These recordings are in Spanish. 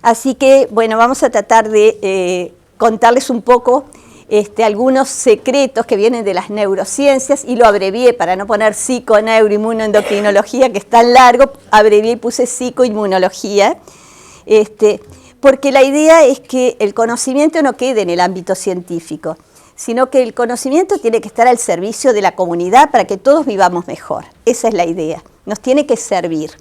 Así que, bueno, vamos a tratar de contarles un poco algunos secretos que vienen de las neurociencias, y lo abrevié para no poner psiconeuroinmunoendocrinología, que es tan largo, abrevié y puse psicoinmunología, porque la idea es que el conocimiento no quede en el ámbito científico, sino que el conocimiento tiene que estar al servicio de la comunidad para que todos vivamos mejor. Esa es la idea, nos tiene que servir.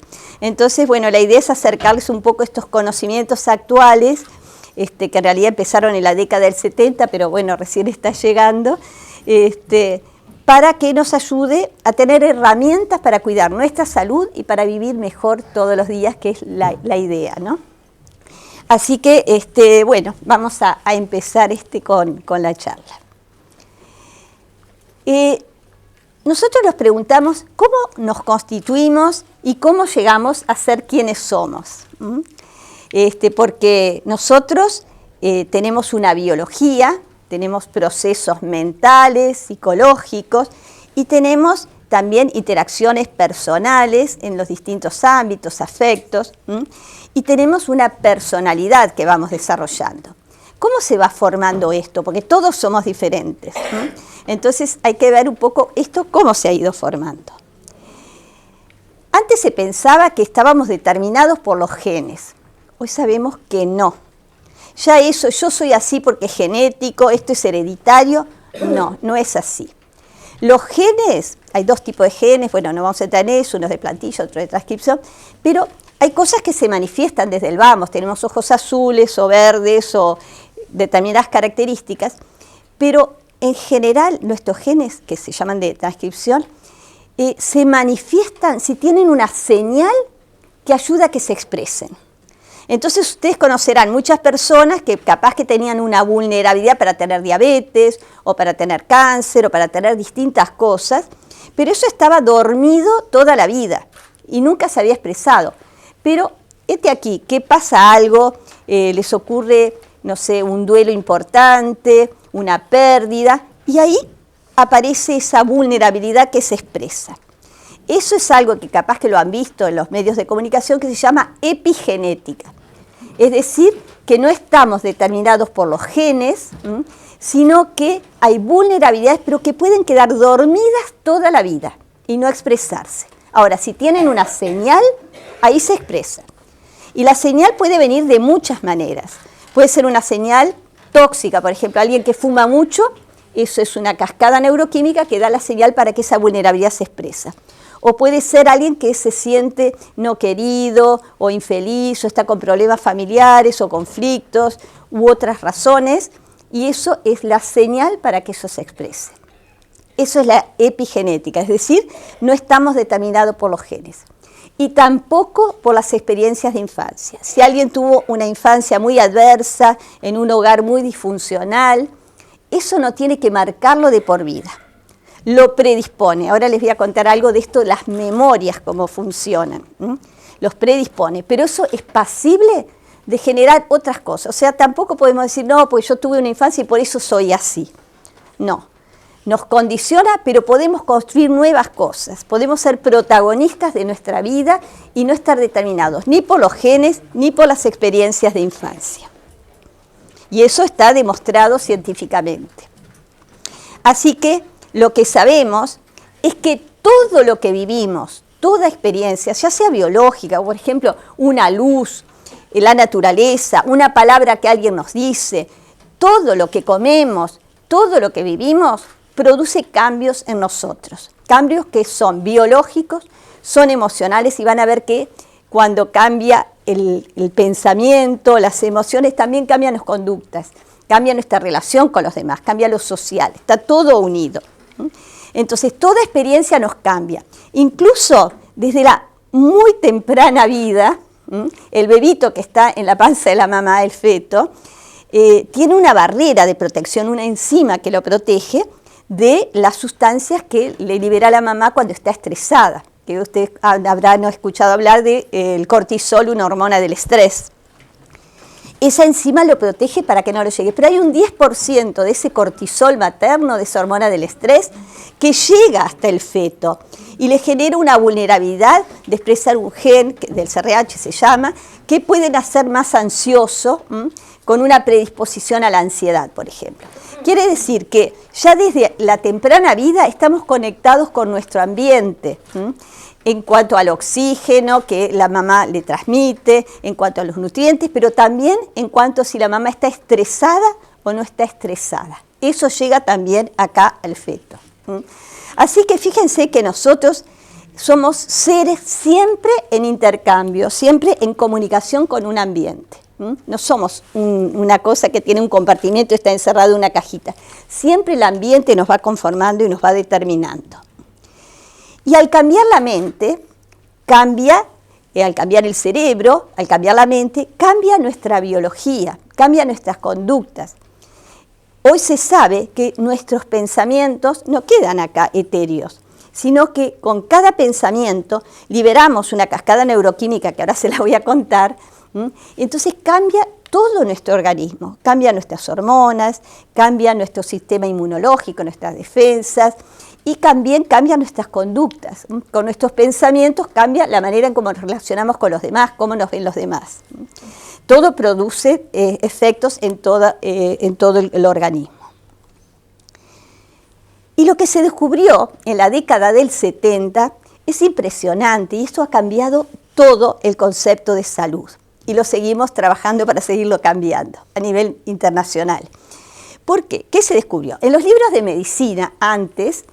Entonces, bueno, la idea es acercarles un poco estos conocimientos actuales, que en realidad empezaron en la década del 70, pero bueno, recién está llegando, para que nos ayude a tener herramientas para cuidar nuestra salud y para vivir mejor todos los días, que es la idea, ¿no? Así que, bueno, vamos a empezar con la charla. Nosotros nos preguntamos cómo nos constituimos y cómo llegamos a ser quienes somos. Porque nosotros tenemos una biología, tenemos procesos mentales, psicológicos, y tenemos también interacciones personales en los distintos ámbitos, afectos, y tenemos una personalidad que vamos desarrollando. ¿Cómo se va formando esto? Porque todos somos diferentes. Entonces hay que ver un poco esto, cómo se ha ido formando. Antes se pensaba que estábamos determinados por los genes. Hoy sabemos que no. Ya eso, yo soy así porque es genético, esto es hereditario. No, no es así. Los genes, hay dos tipos de genes, bueno, no vamos a entrar en eso, uno es de plantilla, otro de transcripción, pero hay cosas que se manifiestan desde el vamos, tenemos ojos azules o verdes o determinadas características, pero en general nuestros genes, que se llaman de transcripción, se manifiestan si tienen una señal que ayuda a que se expresen. Entonces ustedes conocerán muchas personas que capaz que tenían una vulnerabilidad para tener diabetes, o para tener cáncer, o para tener distintas cosas, pero eso estaba dormido toda la vida y nunca se había expresado. Pero aquí, que pasa algo, les ocurre, no sé, un duelo importante, una pérdida, y ahí aparece esa vulnerabilidad que se expresa. Eso es algo que capaz que lo han visto en los medios de comunicación, que se llama epigenética. Es decir, que no estamos determinados por los genes, sino que hay vulnerabilidades, pero que pueden quedar dormidas toda la vida y no expresarse. Ahora, si tienen una señal, ahí se expresan. Y la señal puede venir de muchas maneras. Puede ser una señal tóxica, por ejemplo, alguien que fuma mucho, eso es una cascada neuroquímica que da la señal para que esa vulnerabilidad se expresa. O puede ser alguien que se siente no querido o infeliz o está con problemas familiares o conflictos u otras razones, y eso es la señal para que eso se exprese. Eso es la epigenética, es decir, no estamos determinados por los genes y tampoco por las experiencias de infancia. Si alguien tuvo una infancia muy adversa, en un hogar muy disfuncional, eso no tiene que marcarlo de por vida. Lo predispone. Ahora les voy a contar algo de esto, las memorias, cómo funcionan. Los predispone, pero eso es pasible de generar otras cosas. O sea, tampoco podemos decir, no, pues yo tuve una infancia y por eso soy así. No, nos condiciona, pero podemos construir nuevas cosas. Podemos ser protagonistas de nuestra vida y no estar determinados ni por los genes ni por las experiencias de infancia. Y eso está demostrado científicamente. Así que lo que sabemos es que todo lo que vivimos, toda experiencia, ya sea biológica, por ejemplo, una luz, la naturaleza, una palabra que alguien nos dice, todo lo que comemos, todo lo que vivimos, produce cambios en nosotros. Cambios que son biológicos, son emocionales, y van a ver que cuando cambia el pensamiento, las emociones, también cambian las conductas, cambia nuestra relación con los demás, cambia lo social, está todo unido. Entonces, toda experiencia nos cambia. Incluso desde la muy temprana vida, el bebito que está en la panza de la mamá, el feto, tiene una barrera de protección, una enzima que lo protege de las sustancias que le libera la mamá cuando está estresada. Que ustedes habrán escuchado hablar del cortisol, una hormona del estrés. esa enzima lo protege para que no lo llegue. Pero hay un 10% de ese cortisol materno, de esa hormona del estrés, que llega hasta el feto y le genera una vulnerabilidad de expresar un gen, del CRH se llama, que pueden hacer más ansioso, con una predisposición a la ansiedad, por ejemplo. Quiere decir que ya desde la temprana vida estamos conectados con nuestro ambiente, en cuanto al oxígeno que la mamá le transmite, en cuanto a los nutrientes, pero también en cuanto a si la mamá está estresada o no está estresada. Eso llega también acá al feto. Así que fíjense que nosotros somos seres siempre en intercambio, siempre en comunicación con un ambiente. No somos una cosa que tiene un compartimiento y está encerrado en una cajita. Siempre el ambiente nos va conformando y nos va determinando. Y al cambiar la mente, al cambiar el cerebro, al cambiar la mente, cambia nuestra biología, cambia nuestras conductas. Hoy se sabe que nuestros pensamientos no quedan acá etéreos, sino que con cada pensamiento liberamos una cascada neuroquímica que ahora se la voy a contar. Entonces cambia todo nuestro organismo, cambia nuestras hormonas, cambia nuestro sistema inmunológico, nuestras defensas, y también cambia nuestras conductas. Con nuestros pensamientos cambia la manera en cómo nos relacionamos con los demás, cómo nos ven los demás. Todo produce efectos en todo el organismo. Y lo que se descubrió en la década del 70 es impresionante, y esto ha cambiado todo el concepto de salud. Y lo seguimos trabajando para seguirlo cambiando a nivel internacional. ¿Por qué? ¿Qué se descubrió? En los libros de medicina antes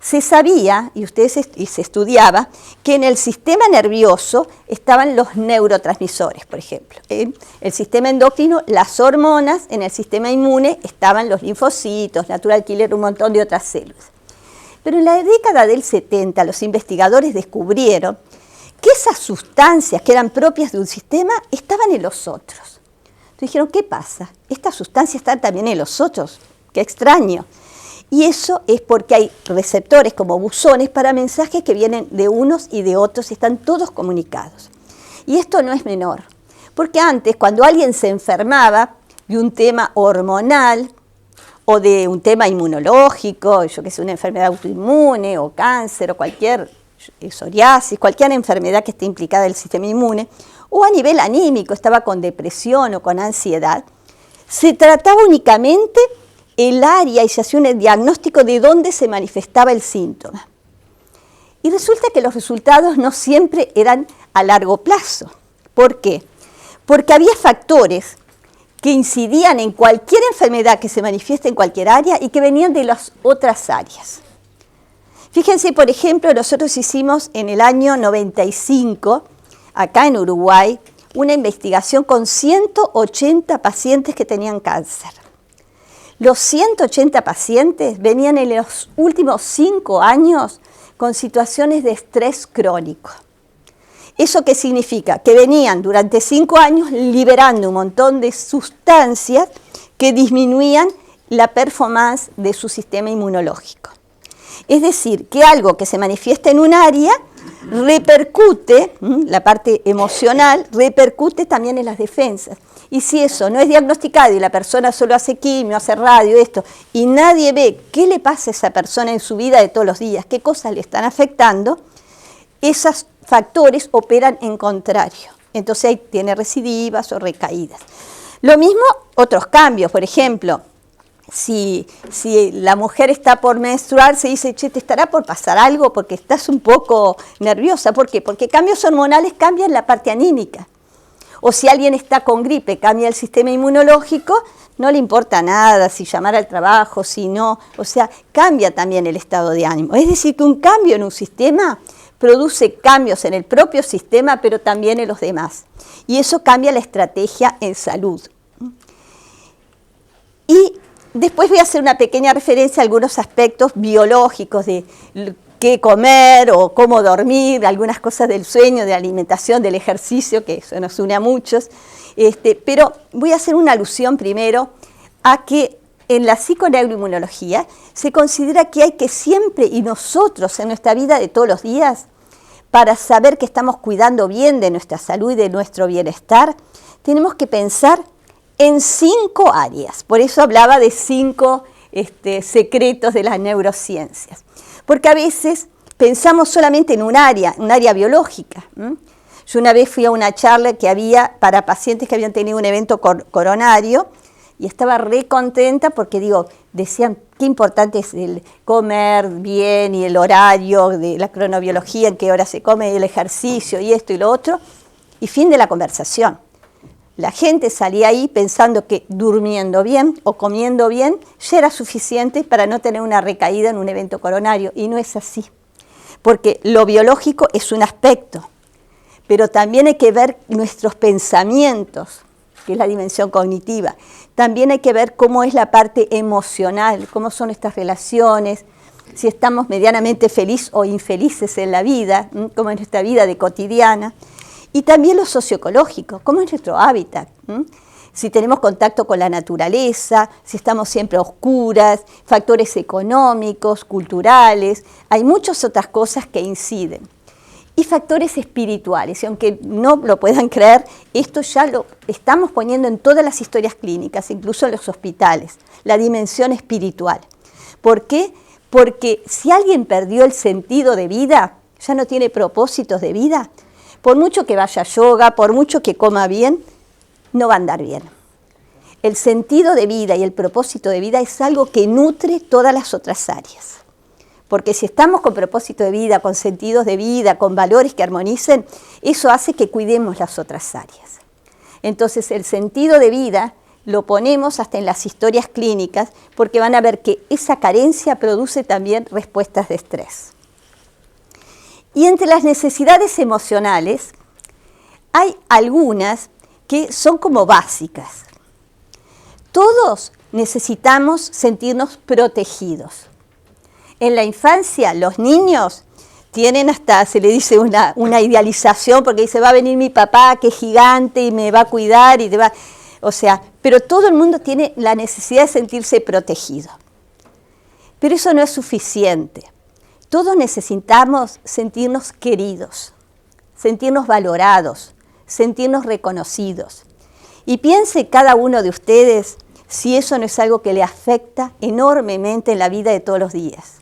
se sabía, y se estudiaba, que en el sistema nervioso estaban los neurotransmisores, por ejemplo. En el sistema endocrino, las hormonas, en el sistema inmune estaban los linfocitos, natural killer, un montón de otras células. Pero en la década del 70 los investigadores descubrieron que esas sustancias que eran propias de un sistema estaban en los otros. Entonces dijeron, ¿qué pasa? ¿Estas sustancias están también en los otros? ¡Qué extraño! Y eso es porque hay receptores como buzones para mensajes que vienen de unos y de otros, están todos comunicados. Y esto no es menor, porque antes cuando alguien se enfermaba de un tema hormonal o de un tema inmunológico, yo que sé, una enfermedad autoinmune o cáncer o cualquier psoriasis, cualquier enfermedad que esté implicada en el sistema inmune, o a nivel anímico, estaba con depresión o con ansiedad, se trataba únicamente el área y se hacía un diagnóstico de dónde se manifestaba el síntoma. Y resulta que los resultados no siempre eran a largo plazo. ¿Por qué? Porque había factores que incidían en cualquier enfermedad que se manifieste en cualquier área y que venían de las otras áreas. Fíjense, por ejemplo, nosotros hicimos en el año 95, acá en Uruguay, una investigación con 180 pacientes que tenían cáncer. Los 180 pacientes venían en los últimos 5 años con situaciones de estrés crónico. ¿Eso qué significa? Que venían durante 5 años liberando un montón de sustancias que disminuían la performance de su sistema inmunológico. Es decir, que algo que se manifiesta en un área repercute, la parte emocional, repercute también en las defensas. Y si eso no es diagnosticado y la persona solo hace quimio, hace radio, esto, y nadie ve qué le pasa a esa persona en su vida de todos los días, qué cosas le están afectando, esos factores operan en contrario. Entonces ahí tiene recidivas o recaídas. Lo mismo otros cambios, por ejemplo, si la mujer está por menstruar, se dice, che, te estará por pasar algo porque estás un poco nerviosa. ¿Por qué? Porque cambios hormonales cambian la parte anímica. O si alguien está con gripe, cambia el sistema inmunológico, no le importa nada si llamar al trabajo, si no. O sea, cambia también el estado de ánimo. Es decir, que un cambio en un sistema produce cambios en el propio sistema, pero también en los demás. Y eso cambia la estrategia en salud. Y después voy a hacer una pequeña referencia a algunos aspectos biológicos de qué comer o cómo dormir, algunas cosas del sueño, de la alimentación, del ejercicio, que eso nos une a muchos. Pero voy a hacer una alusión primero a que en la psiconeuroinmunología se considera que hay que siempre, y nosotros en nuestra vida de todos los días, para saber que estamos cuidando bien de nuestra salud y de nuestro bienestar, tenemos que pensar en 5 áreas. Por eso hablaba de 5 secretos de las neurociencias. Porque a veces pensamos solamente en un área biológica. Yo una vez fui a una charla que había para pacientes que habían tenido un evento coronario y estaba re contenta porque decían qué importante es el comer bien y el horario de la cronobiología, en qué hora se come, el ejercicio y esto y lo otro, y fin de la conversación. La gente salía ahí pensando que durmiendo bien o comiendo bien ya era suficiente para no tener una recaída en un evento coronario, y no es así, porque lo biológico es un aspecto, pero también hay que ver nuestros pensamientos, que es la dimensión cognitiva. También hay que ver cómo es la parte emocional, cómo son nuestras relaciones, si estamos medianamente felices o infelices en la vida, cómo es nuestra vida de cotidiana. Y también lo socioecológico, cómo es nuestro hábitat, si tenemos contacto con la naturaleza, si estamos siempre a oscuras, factores económicos, culturales, hay muchas otras cosas que inciden. Y factores espirituales, y aunque no lo puedan creer, esto ya lo estamos poniendo en todas las historias clínicas, incluso en los hospitales, la dimensión espiritual. ¿Por qué? Porque si alguien perdió el sentido de vida, ya no tiene propósitos de vida, por mucho que vaya a yoga, por mucho que coma bien, no va a andar bien. El sentido de vida y el propósito de vida es algo que nutre todas las otras áreas. Porque si estamos con propósito de vida, con sentidos de vida, con valores que armonicen, eso hace que cuidemos las otras áreas. Entonces el sentido de vida lo ponemos hasta en las historias clínicas porque van a ver que esa carencia produce también respuestas de estrés. Y entre las necesidades emocionales hay algunas que son como básicas. Todos necesitamos sentirnos protegidos. En la infancia, los niños tienen hasta, se le dice una idealización, porque dice, va a venir mi papá, que es gigante, y me va a cuidar, y te va... O sea, pero todo el mundo tiene la necesidad de sentirse protegido. Pero eso no es suficiente. Todos necesitamos sentirnos queridos, sentirnos valorados, sentirnos reconocidos. Y piense cada uno de ustedes si eso no es algo que le afecta enormemente en la vida de todos los días.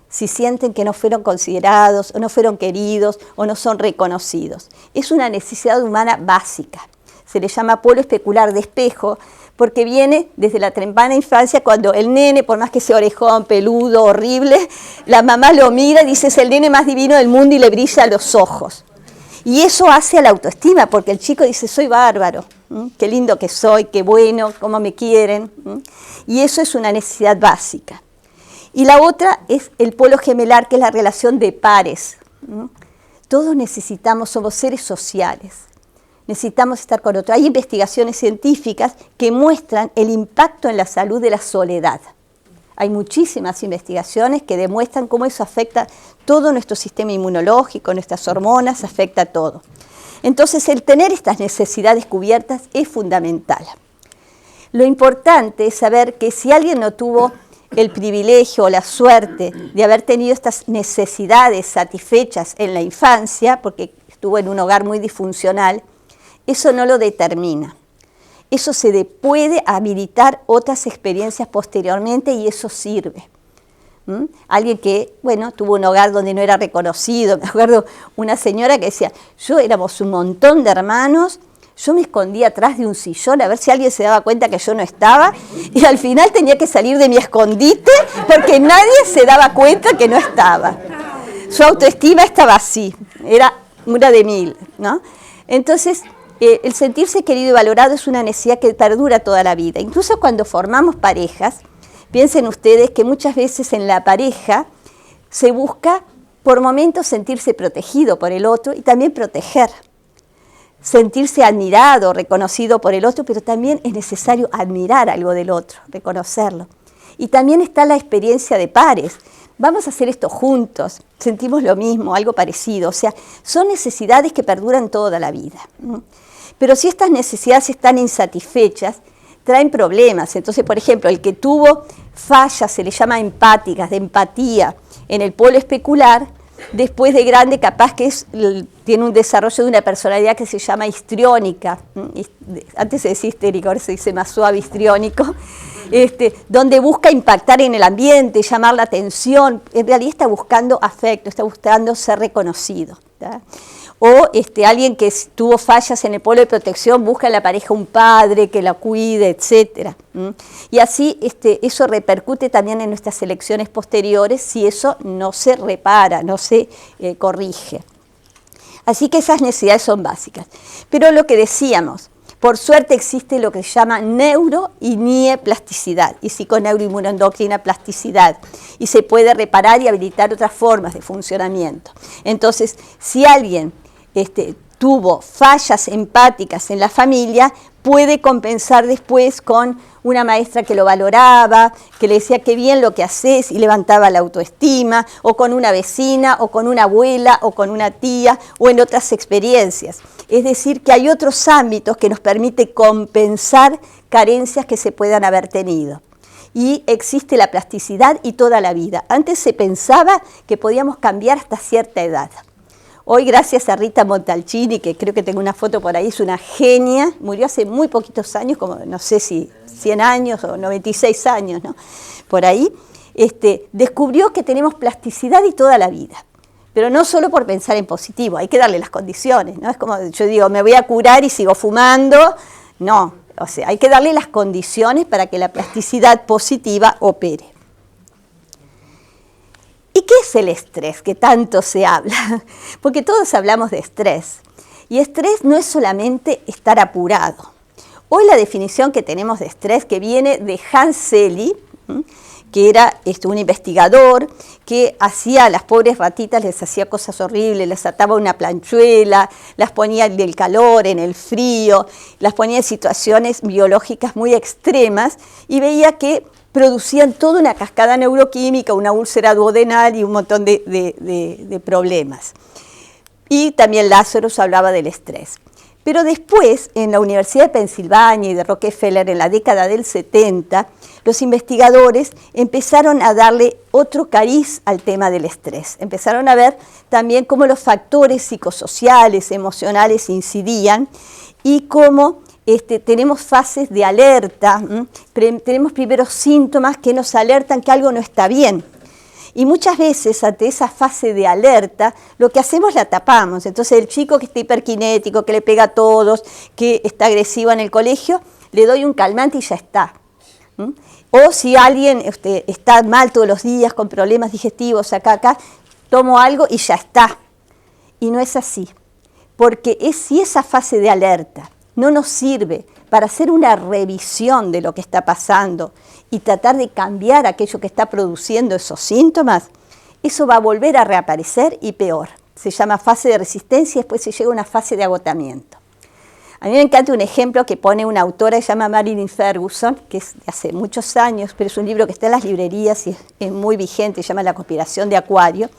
Si sienten que no fueron considerados, o no fueron queridos, o no son reconocidos. Es una necesidad humana básica. Se le llama polo especular de espejo, porque viene desde la temprana infancia, cuando el nene, por más que sea orejón, peludo, horrible, la mamá lo mira y dice, es el nene más divino del mundo y le brilla los ojos. Y eso hace a la autoestima, porque el chico dice, soy bárbaro, qué lindo que soy, qué bueno, cómo me quieren. Y eso es una necesidad básica. Y la otra es el polo gemelar, que es la relación de pares. Todos necesitamos, somos seres sociales, necesitamos estar con otros. Hay investigaciones científicas que muestran el impacto en la salud de la soledad. Hay muchísimas investigaciones que demuestran cómo eso afecta todo nuestro sistema inmunológico, nuestras hormonas, afecta todo. Entonces, el tener estas necesidades cubiertas es fundamental. Lo importante es saber que si alguien no tuvo el privilegio o la suerte de haber tenido estas necesidades satisfechas en la infancia, porque estuvo en un hogar muy disfuncional, eso no lo determina. Eso se puede habilitar otras experiencias posteriormente y eso sirve. Alguien que, tuvo un hogar donde no era reconocido. Me acuerdo una señora que decía, éramos un montón de hermanos, yo me escondía atrás de un sillón a ver si alguien se daba cuenta que yo no estaba y al final tenía que salir de mi escondite porque nadie se daba cuenta que no estaba. Su autoestima estaba así, era una de 1000, ¿no? Entonces, el sentirse querido y valorado es una necesidad que perdura toda la vida. Incluso cuando formamos parejas, piensen ustedes que muchas veces en la pareja se busca por momentos sentirse protegido por el otro y también proteger. Sentirse admirado, reconocido por el otro, pero también es necesario admirar algo del otro, reconocerlo. Y también está la experiencia de pares. Vamos a hacer esto juntos, sentimos lo mismo, algo parecido. O sea, son necesidades que perduran toda la vida. Pero si estas necesidades están insatisfechas, traen problemas. Entonces, por ejemplo, el que tuvo fallas, se le llama empáticas, de empatía, en el polo especular, después de grande capaz que tiene un desarrollo de una personalidad que se llama histriónica. Antes se decía histérico, ahora se dice más suave, histriónico. Donde busca impactar en el ambiente, llamar la atención, en realidad está buscando afecto, está buscando ser reconocido. ¿tá? O alguien que tuvo fallas en el polo de protección busca en la pareja un padre que la cuide, etc. Y así eso repercute también en nuestras elecciones posteriores si eso no se repara, no se corrige. Así que esas necesidades son básicas. Pero lo que decíamos, por suerte existe lo que se llama neuro y nieplasticidad, y psiconeuroinmunoendocrina plasticidad, y se puede reparar y habilitar otras formas de funcionamiento. Entonces, si alguien tuvo fallas empáticas en la familia, puede compensar después con una maestra que lo valoraba, que le decía qué bien lo que haces y levantaba la autoestima, o con una vecina, o con una abuela, o con una tía, o en otras experiencias. Es decir, que hay otros ámbitos que nos permiten compensar carencias que se puedan haber tenido. Y existe la plasticidad y toda la vida. Antes se pensaba que podíamos cambiar hasta cierta edad. Hoy, gracias a Rita Montalcini, que creo que tengo una foto por ahí, es una genia, murió hace muy poquitos años, como no sé si 100 años o 96 años, ¿no? Por ahí, descubrió que tenemos plasticidad y toda la vida. Pero no solo por pensar en positivo, hay que darle las condiciones, ¿no? Es como yo digo, me voy a curar y sigo fumando. No, o sea, hay que darle las condiciones para que la plasticidad positiva opere. ¿Y qué es el estrés que tanto se habla? Porque todos hablamos de estrés. Y estrés no es solamente estar apurado. Hoy la definición que tenemos de estrés, que viene de Hans Selye, que era un investigador que hacía a las pobres ratitas, les hacía cosas horribles, les ataba una planchuela, las ponía en el calor, en el frío, las ponía en situaciones biológicas muy extremas y veía que producían toda una cascada neuroquímica, una úlcera duodenal y un montón de problemas. Y también Lázaro hablaba del estrés. Pero después, en la Universidad de Pensilvania y de Rockefeller, en la década del 70, los investigadores empezaron a darle otro cariz al tema del estrés. Empezaron a ver también cómo los factores psicosociales, emocionales incidían y cómo tenemos fases de alerta, tenemos primeros síntomas que nos alertan que algo no está bien. Y muchas veces ante esa fase de alerta, lo que hacemos la tapamos. Entonces el chico que está hiperkinético, que le pega a todos, que está agresivo en el colegio, le doy un calmante y ya está. O si alguien está mal todos los días con problemas digestivos, acá, tomo algo y ya está. Y no es así. Porque si esa fase de alerta no nos sirve para hacer una revisión de lo que está pasando y tratar de cambiar aquello que está produciendo esos síntomas, eso va a volver a reaparecer y peor. Se llama fase de resistencia y después se llega a una fase de agotamiento. A mí me encanta un ejemplo que pone una autora que se llama Marilyn Ferguson, que es de hace muchos años, pero es un libro que está en las librerías y es muy vigente, se llama La conspiración de Acuario,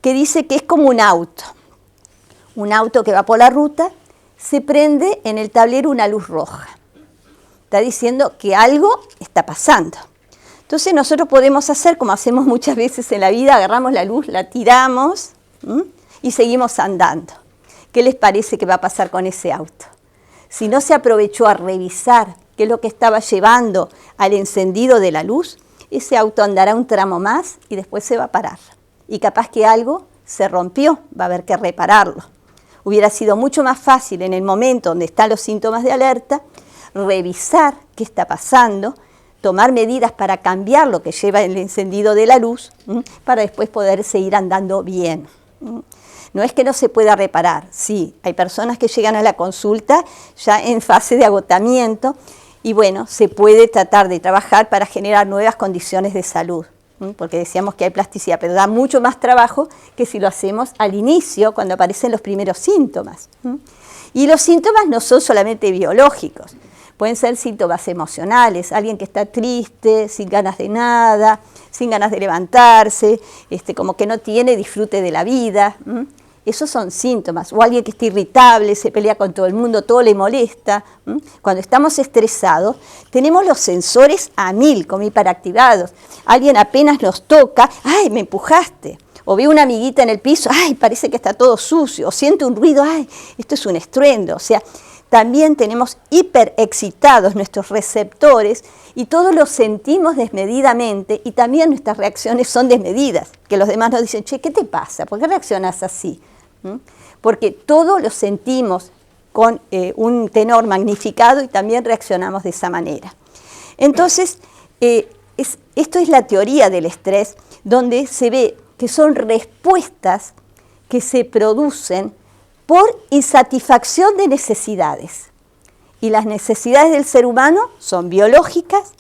que dice que es como un auto que va por la ruta, se prende en el tablero una luz roja. Está diciendo que algo está pasando. Entonces nosotros podemos hacer, como hacemos muchas veces en la vida, agarramos la luz, la tiramos y seguimos andando. ¿Qué les parece que va a pasar con ese auto? Si no se aprovechó a revisar qué es lo que estaba llevando al encendido de la luz, ese auto andará un tramo más y después se va a parar. Y capaz que algo se rompió, va a haber que repararlo. Hubiera sido mucho más fácil en el momento donde están los síntomas de alerta, revisar qué está pasando, tomar medidas para cambiar lo que lleva el encendido de la luz, para después poder seguir andando bien. No es que no se pueda reparar, sí, hay personas que llegan a la consulta ya en fase de agotamiento y bueno, se puede tratar de trabajar para generar nuevas condiciones de salud. Porque decíamos que hay plasticidad, pero da mucho más trabajo que si lo hacemos al inicio, cuando aparecen los primeros síntomas. Y los síntomas no son solamente biológicos, pueden ser síntomas emocionales, alguien que está triste, sin ganas de nada, sin ganas de levantarse, como que no tiene disfrute de la vida. Esos son síntomas. O alguien que está irritable, se pelea con todo el mundo, todo le molesta. Cuando estamos estresados, tenemos los sensores a 1000, como hiperactivados. Alguien apenas nos toca, ¡ay, me empujaste! o veo una amiguita en el piso, ¡ay, parece que está todo sucio! O siento un ruido, ¡ay, esto es un estruendo! O sea, también tenemos hiperexcitados nuestros receptores y todo lo sentimos desmedidamente y también nuestras reacciones son desmedidas, que los demás nos dicen, che, ¿qué te pasa? ¿Por qué reaccionas así? Porque todo lo sentimos con un tenor magnificado y también reaccionamos de esa manera. Entonces, esto es la teoría del estrés, donde se ve que son respuestas que se producen por insatisfacción de necesidades. Y las necesidades del ser humano son biológicas,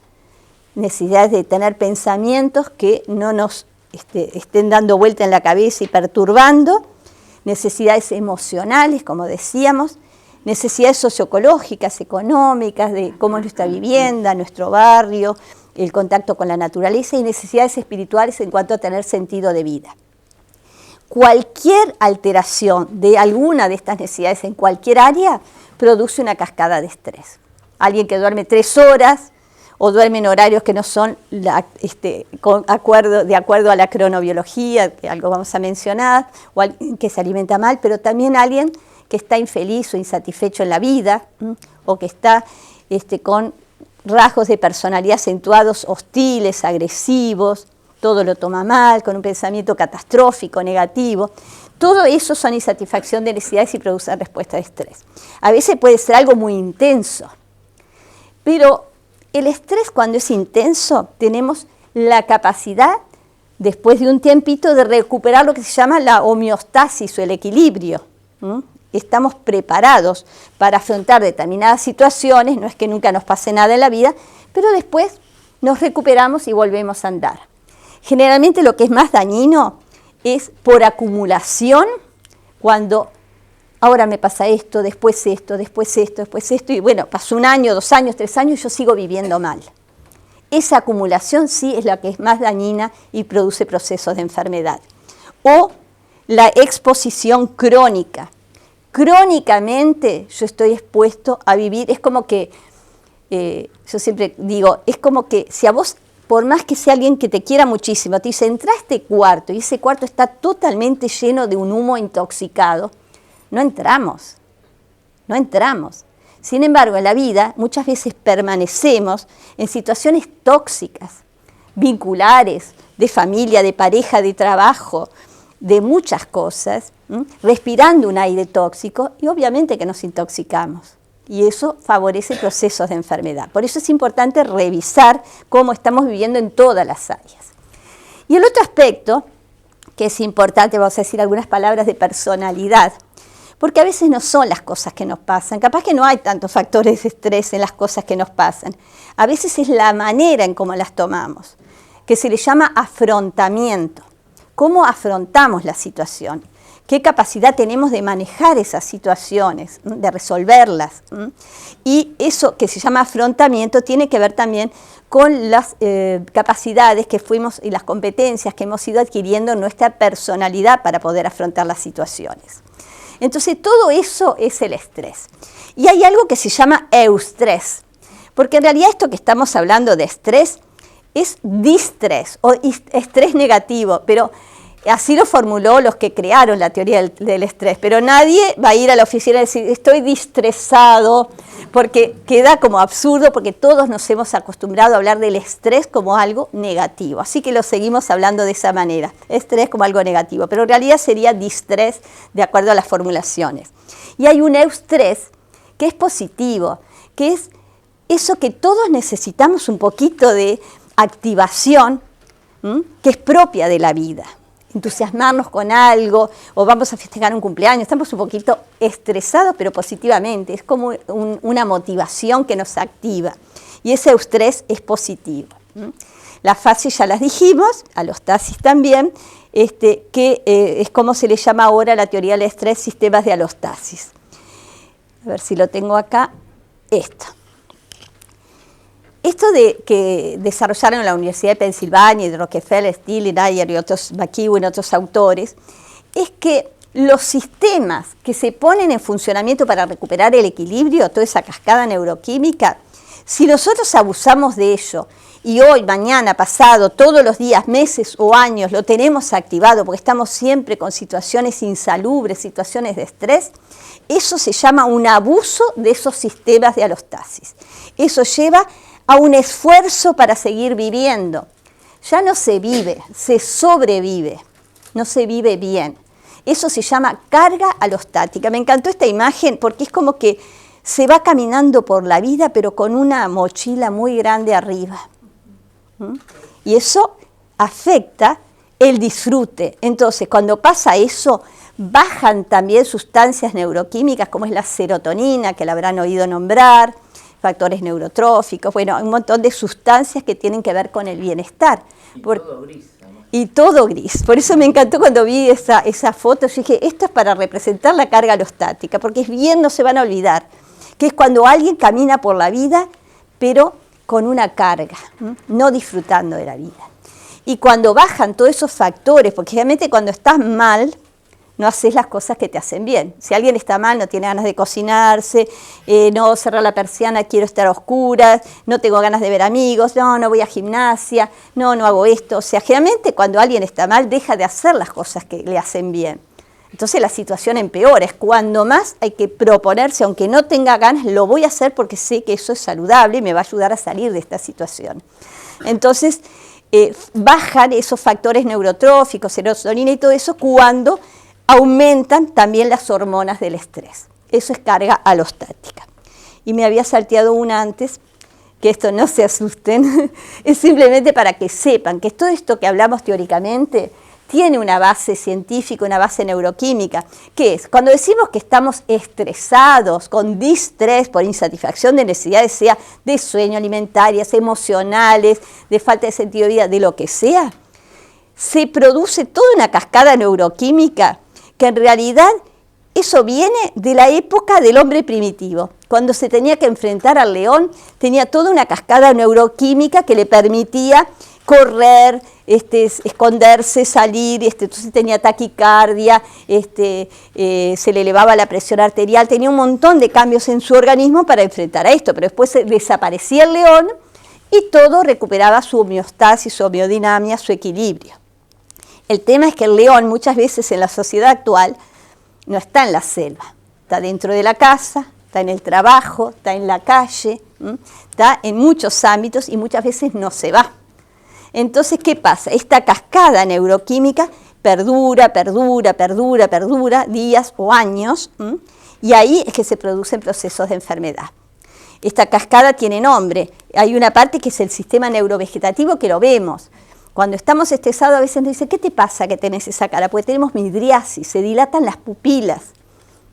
necesidades de tener pensamientos que no nos estén dando vuelta en la cabeza y perturbando, necesidades emocionales, como decíamos, necesidades socioecológicas, económicas, de cómo es nuestra vivienda, nuestro barrio, el contacto con la naturaleza, y necesidades espirituales en cuanto a tener sentido de vida. Cualquier alteración de alguna de estas necesidades en cualquier área produce una cascada de estrés. Alguien que duerme 3 horas o duerme en horarios que no son de acuerdo a la cronobiología, que algo vamos a mencionar, o alguien que se alimenta mal, pero también alguien que está infeliz o insatisfecho en la vida, o que está con rasgos de personalidad acentuados, hostiles, agresivos, todo lo toma mal, con un pensamiento catastrófico, negativo. Todo eso son insatisfacción de necesidades y producen respuesta de estrés. A veces puede ser algo muy intenso, pero el estrés cuando es intenso tenemos la capacidad, después de un tiempito, de recuperar lo que se llama la homeostasis o el equilibrio. Estamos preparados para afrontar determinadas situaciones, no es que nunca nos pase nada en la vida, pero después nos recuperamos y volvemos a andar. Generalmente lo que es más dañino es por acumulación, cuando ahora me pasa esto, después esto, después esto, después esto, y bueno, pasó 1 año, 2 años, 3 años y yo sigo viviendo mal. Esa acumulación sí es la que es más dañina y produce procesos de enfermedad. O la exposición crónica. Crónicamente yo estoy expuesto a vivir, es como que, yo siempre digo, es como que si a vos, por más que sea alguien que te quiera muchísimo, te dice, entra a este cuarto y ese cuarto está totalmente lleno de un humo intoxicado, no entramos. Sin embargo, en la vida muchas veces permanecemos en situaciones tóxicas, vinculares, de familia, de pareja, de trabajo, de muchas cosas, respirando un aire tóxico y obviamente que nos intoxicamos. Y eso favorece procesos de enfermedad. Por eso es importante revisar cómo estamos viviendo en todas las áreas. Y el otro aspecto, que es importante, vamos a decir algunas palabras de personalidad, porque a veces no son las cosas que nos pasan, capaz que no hay tantos factores de estrés en las cosas que nos pasan, a veces es la manera en cómo las tomamos, que se le llama afrontamiento. ¿Cómo afrontamos la situación? ¿Qué capacidad tenemos de manejar esas situaciones, de resolverlas? Y eso que se llama afrontamiento tiene que ver también con las capacidades que fuimos y las competencias que hemos ido adquiriendo en nuestra personalidad para poder afrontar las situaciones. Entonces todo eso es el estrés. Y hay algo que se llama eustrés, porque en realidad esto que estamos hablando de estrés es distrés o estrés negativo, pero así lo formuló los que crearon la teoría del estrés, pero nadie va a ir a la oficina y decir estoy distresado, porque queda como absurdo, porque todos nos hemos acostumbrado a hablar del estrés como algo negativo, así que lo seguimos hablando de esa manera, estrés como algo negativo, pero en realidad sería distrés de acuerdo a las formulaciones. Y hay un eustrés que es positivo, que es eso que todos necesitamos un poquito de activación, que es propia de la vida. Entusiasmarnos con algo, o vamos a festejar un cumpleaños, estamos un poquito estresados, pero positivamente, es como una motivación que nos activa, y ese eustrés es positivo. Las fases ya las dijimos, alostasis también, que es como se le llama ahora la teoría del estrés, sistemas de alostasis. A ver si lo tengo acá, Esto de que desarrollaron en la Universidad de Pensilvania, y de Rockefeller, Steele, Nair y otros, McEwen, otros autores, es que los sistemas que se ponen en funcionamiento para recuperar el equilibrio, toda esa cascada neuroquímica, si nosotros abusamos de ello y hoy, mañana, pasado, todos los días, meses o años lo tenemos activado porque estamos siempre con situaciones insalubres, situaciones de estrés, eso se llama un abuso de esos sistemas de alostasis. Eso lleva a un esfuerzo para seguir viviendo. Ya no se vive, se sobrevive, no se vive bien. Eso se llama carga alostática. Me encantó esta imagen porque es como que se va caminando por la vida, pero con una mochila muy grande arriba. Y eso afecta el disfrute. Entonces, cuando pasa eso, bajan también sustancias neuroquímicas como es la serotonina, que la habrán oído nombrar, factores neurotróficos, bueno, un montón de sustancias que tienen que ver con el bienestar. Todo gris. Y todo gris. Por eso me encantó cuando vi esa foto, yo dije, esto es para representar la carga alostática, porque es bien, no se van a olvidar, que es cuando alguien camina por la vida, pero con una carga, no disfrutando de la vida. Y cuando bajan todos esos factores, porque realmente cuando estás mal, no haces las cosas que te hacen bien. Si alguien está mal, no tiene ganas de cocinarse, no cerrar la persiana, quiero estar a oscuras, no tengo ganas de ver amigos, no voy a gimnasia, no hago esto. O sea, generalmente cuando alguien está mal, deja de hacer las cosas que le hacen bien. Entonces la situación empeora, es cuando más hay que proponerse, aunque no tenga ganas, lo voy a hacer porque sé que eso es saludable y me va a ayudar a salir de esta situación. Entonces bajan esos factores neurotróficos, serotonina y todo eso cuando aumentan también las hormonas del estrés. Eso es carga alostática. Y me había salteado una antes, que esto no se asusten, es simplemente para que sepan que todo esto que hablamos teóricamente tiene una base científica, una base neuroquímica, que es cuando decimos que estamos estresados, con distrés por insatisfacción de necesidades, sea de sueño, alimentarias, emocionales, de falta de sentido de vida, de lo que sea, se produce toda una cascada neuroquímica que en realidad eso viene de la época del hombre primitivo. Cuando se tenía que enfrentar al león, tenía toda una cascada neuroquímica que le permitía correr, esconderse, salir, entonces tenía taquicardia, se le elevaba la presión arterial, tenía un montón de cambios en su organismo para enfrentar a esto, pero después desaparecía el león y todo recuperaba su homeostasis, su homeodinamia, su equilibrio. El tema es que el león muchas veces en la sociedad actual no está en la selva, está dentro de la casa, está en el trabajo, está en la calle, está en muchos ámbitos y muchas veces no se va. Entonces, ¿qué pasa? Esta cascada neuroquímica perdura días o años, y ahí es que se producen procesos de enfermedad. Esta cascada tiene nombre, hay una parte que es el sistema neurovegetativo que lo vemos. Cuando estamos estresados a veces nos dicen, ¿qué te pasa que tenés esa cara? Porque tenemos midriasis, se dilatan las pupilas,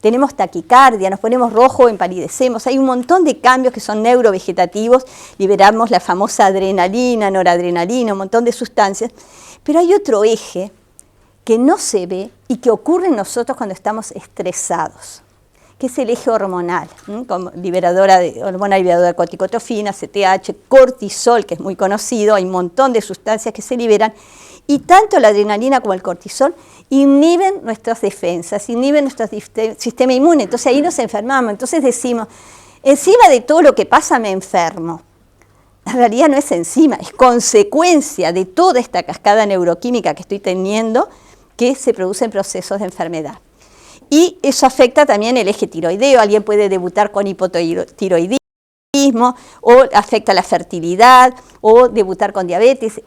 tenemos taquicardia, nos ponemos rojo, empalidecemos, hay un montón de cambios que son neurovegetativos, liberamos la famosa adrenalina, noradrenalina, un montón de sustancias, pero hay otro eje que no se ve y que ocurre en nosotros cuando estamos estresados, que es el eje hormonal, como hormona liberadora de corticotropina, CTH, cortisol, que es muy conocido, hay un montón de sustancias que se liberan, y tanto la adrenalina como el cortisol inhiben nuestras defensas, inhiben nuestro sistema inmune, entonces ahí nos enfermamos, entonces decimos, encima de todo lo que pasa me enfermo. En realidad no es encima, es consecuencia de toda esta cascada neuroquímica que estoy teniendo que se producen procesos de enfermedad. Y eso afecta también el eje tiroideo, alguien puede debutar con hipotiroidismo, o afecta la fertilidad, o debutar con diabetes,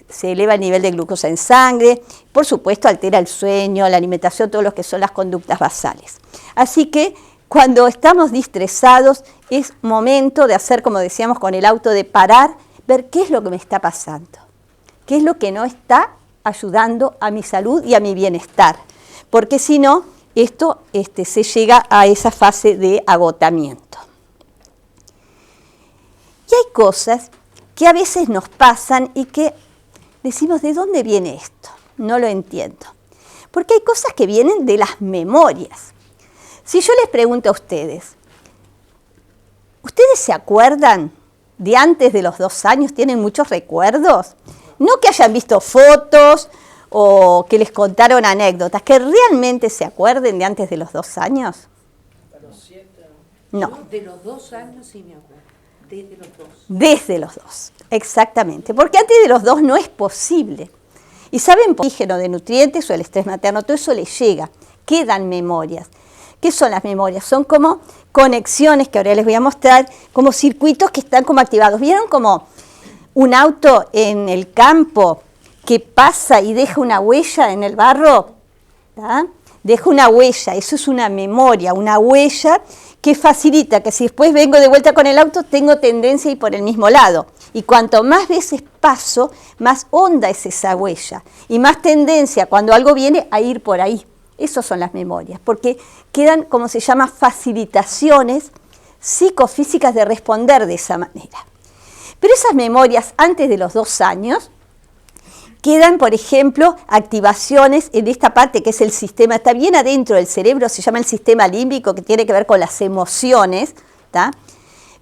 se eleva el nivel de glucosa en sangre, por supuesto altera el sueño, la alimentación, todo lo que son las conductas basales. Así que cuando estamos distresados es momento de hacer, como decíamos con el auto, de parar, ver qué es lo que me está pasando, qué es lo que no está ayudando a mi salud y a mi bienestar, porque si no, esto se llega a esa fase de agotamiento. Y hay cosas que a veces nos pasan y que decimos, ¿de dónde viene esto? No lo entiendo. Porque hay cosas que vienen de las memorias. Si yo les pregunto a ustedes, ¿ustedes se acuerdan de antes de los 2 años? ¿Tienen muchos recuerdos? No que hayan visto fotos o que les contaron anécdotas, que realmente se acuerden de antes de los 2 años. A los 7. No. De los 2 años sí me acuerdo. Desde los 2. Desde los 2, exactamente. Porque antes de los 2 no es posible. Y saben, por el oxígeno de nutrientes o el estrés materno, todo eso les llega. Quedan memorias. ¿Qué son las memorias? Son como conexiones, que ahora les voy a mostrar, como circuitos que están como activados. ¿Vieron como un auto en el campo que pasa y deja una huella en el barro? ¿Tá? Deja una huella, eso es una memoria, una huella que facilita que si después vengo de vuelta con el auto, tengo tendencia a ir por el mismo lado. Y cuanto más veces paso, más honda es esa huella. Y más tendencia, cuando algo viene, a ir por ahí. Esas son las memorias, porque quedan, como se llama, facilitaciones psicofísicas de responder de esa manera. Pero esas memorias, antes de los 2 años, quedan, por ejemplo, activaciones en esta parte que es el sistema, está bien adentro del cerebro, se llama el sistema límbico, que tiene que ver con las emociones, ¿tá?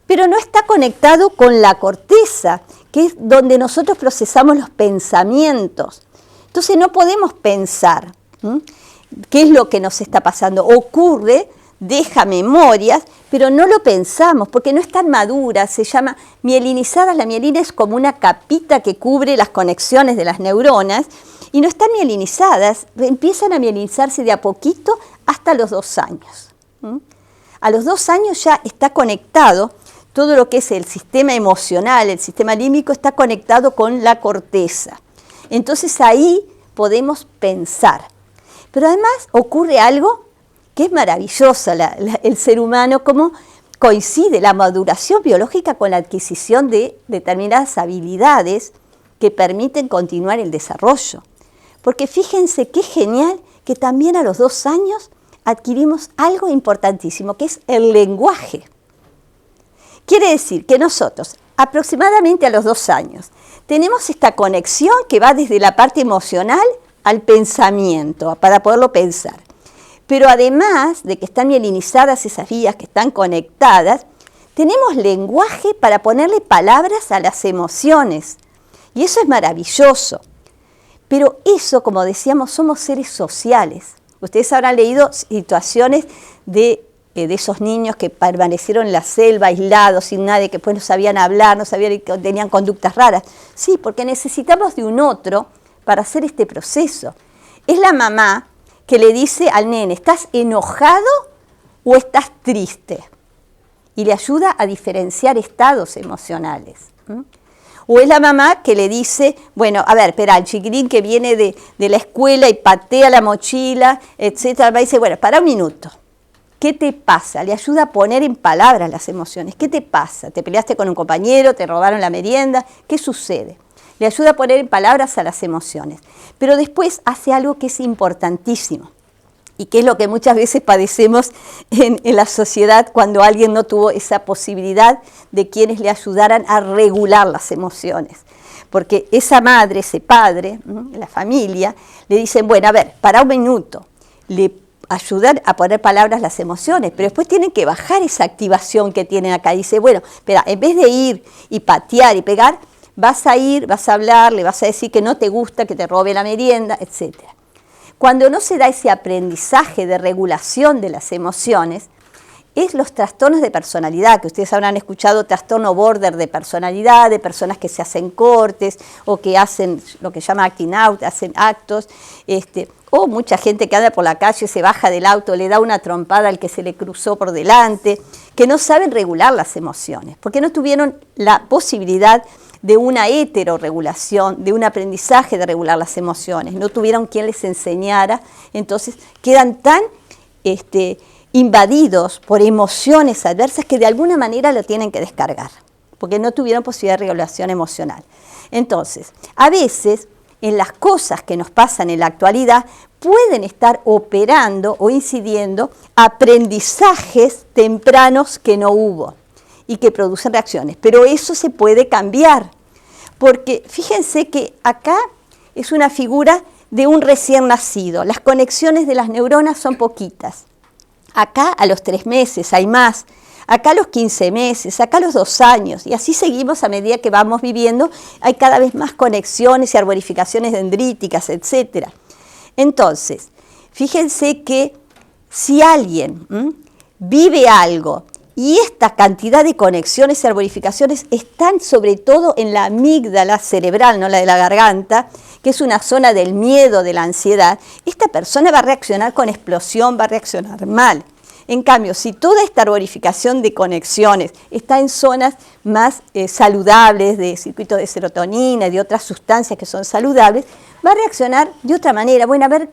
Pero no está conectado con la corteza, que es donde nosotros procesamos los pensamientos. Entonces no podemos pensar qué es lo que nos está pasando. Ocurre, deja memorias, pero no lo pensamos porque no están maduras, se llama mielinizadas. La mielina es como una capita que cubre las conexiones de las neuronas y no están mielinizadas, empiezan a mielinizarse de a poquito hasta los 2 años. A los 2 años ya está conectado todo lo que es el sistema emocional, el sistema límbico está conectado con la corteza. Entonces ahí podemos pensar. Pero además ocurre algo que es maravilloso, el ser humano, cómo coincide la maduración biológica con la adquisición de determinadas habilidades que permiten continuar el desarrollo. Porque fíjense qué genial que también a los 2 años adquirimos algo importantísimo, que es el lenguaje. Quiere decir que nosotros, aproximadamente a los 2 años, tenemos esta conexión que va desde la parte emocional al pensamiento, para poderlo pensar. Pero además de que están mielinizadas esas vías que están conectadas, tenemos lenguaje para ponerle palabras a las emociones. Y eso es maravilloso. Pero eso, como decíamos, somos seres sociales. Ustedes habrán leído situaciones de esos niños que permanecieron en la selva, aislados, sin nadie, que después no sabían hablar, no sabían que tenían conductas raras. Sí, porque necesitamos de un otro para hacer este proceso. Es la mamá que le dice al nene, ¿estás enojado o estás triste? Y le ayuda a diferenciar estados emocionales. O es la mamá que le dice, bueno, a ver, espera, el chiquitín que viene de la escuela y patea la mochila, etcétera, va y dice, bueno, para un minuto. ¿Qué te pasa? Le ayuda a poner en palabras las emociones. ¿Qué te pasa? ¿Te peleaste con un compañero? ¿Te robaron la merienda? ¿Qué sucede? Le ayuda a poner en palabras a las emociones. Pero después hace algo que es importantísimo y que es lo que muchas veces padecemos en la sociedad cuando alguien no tuvo esa posibilidad de quienes le ayudaran a regular las emociones. Porque esa madre, ese padre, la familia, le dicen, bueno, a ver, para un minuto, le ayudan a poner palabras a las emociones, pero después tienen que bajar esa activación que tienen acá. Dice, bueno, espera, en vez de ir y patear y pegar, vas a ir, vas a hablar, le vas a decir que no te gusta, que te robe la merienda, etc. Cuando no se da ese aprendizaje de regulación de las emociones, es los trastornos de personalidad, que ustedes habrán escuchado trastorno border de personalidad, de personas que se hacen cortes o que hacen lo que llama acting out, hacen actos, o mucha gente que anda por la calle, se baja del auto, le da una trompada al que se le cruzó por delante, que no saben regular las emociones, porque no tuvieron la posibilidad de una heteroregulación, de un aprendizaje de regular las emociones, no tuvieron quien les enseñara, entonces quedan tan invadidos por emociones adversas que de alguna manera lo tienen que descargar, porque no tuvieron posibilidad de regulación emocional. Entonces, a veces, en las cosas que nos pasan en la actualidad, pueden estar operando o incidiendo aprendizajes tempranos que no hubo y que producen reacciones. Pero eso se puede cambiar, porque fíjense que acá es una figura de un recién nacido. Las conexiones de las neuronas son poquitas. Acá a los 3 meses hay más, acá a los 15 meses, acá a los 2 años, y así seguimos a medida que vamos viviendo, hay cada vez más conexiones y arborificaciones dendríticas, etc. Entonces, fíjense que si alguien vive algo Y esta cantidad de conexiones y arborificaciones están sobre todo en la amígdala cerebral, no la de la garganta, que es una zona del miedo, de la ansiedad. Esta persona va a reaccionar con explosión, va a reaccionar mal. En cambio, si toda esta arborificación de conexiones está en zonas más saludables, de circuitos de serotonina y de otras sustancias que son saludables, va a reaccionar de otra manera. Bueno, a ver,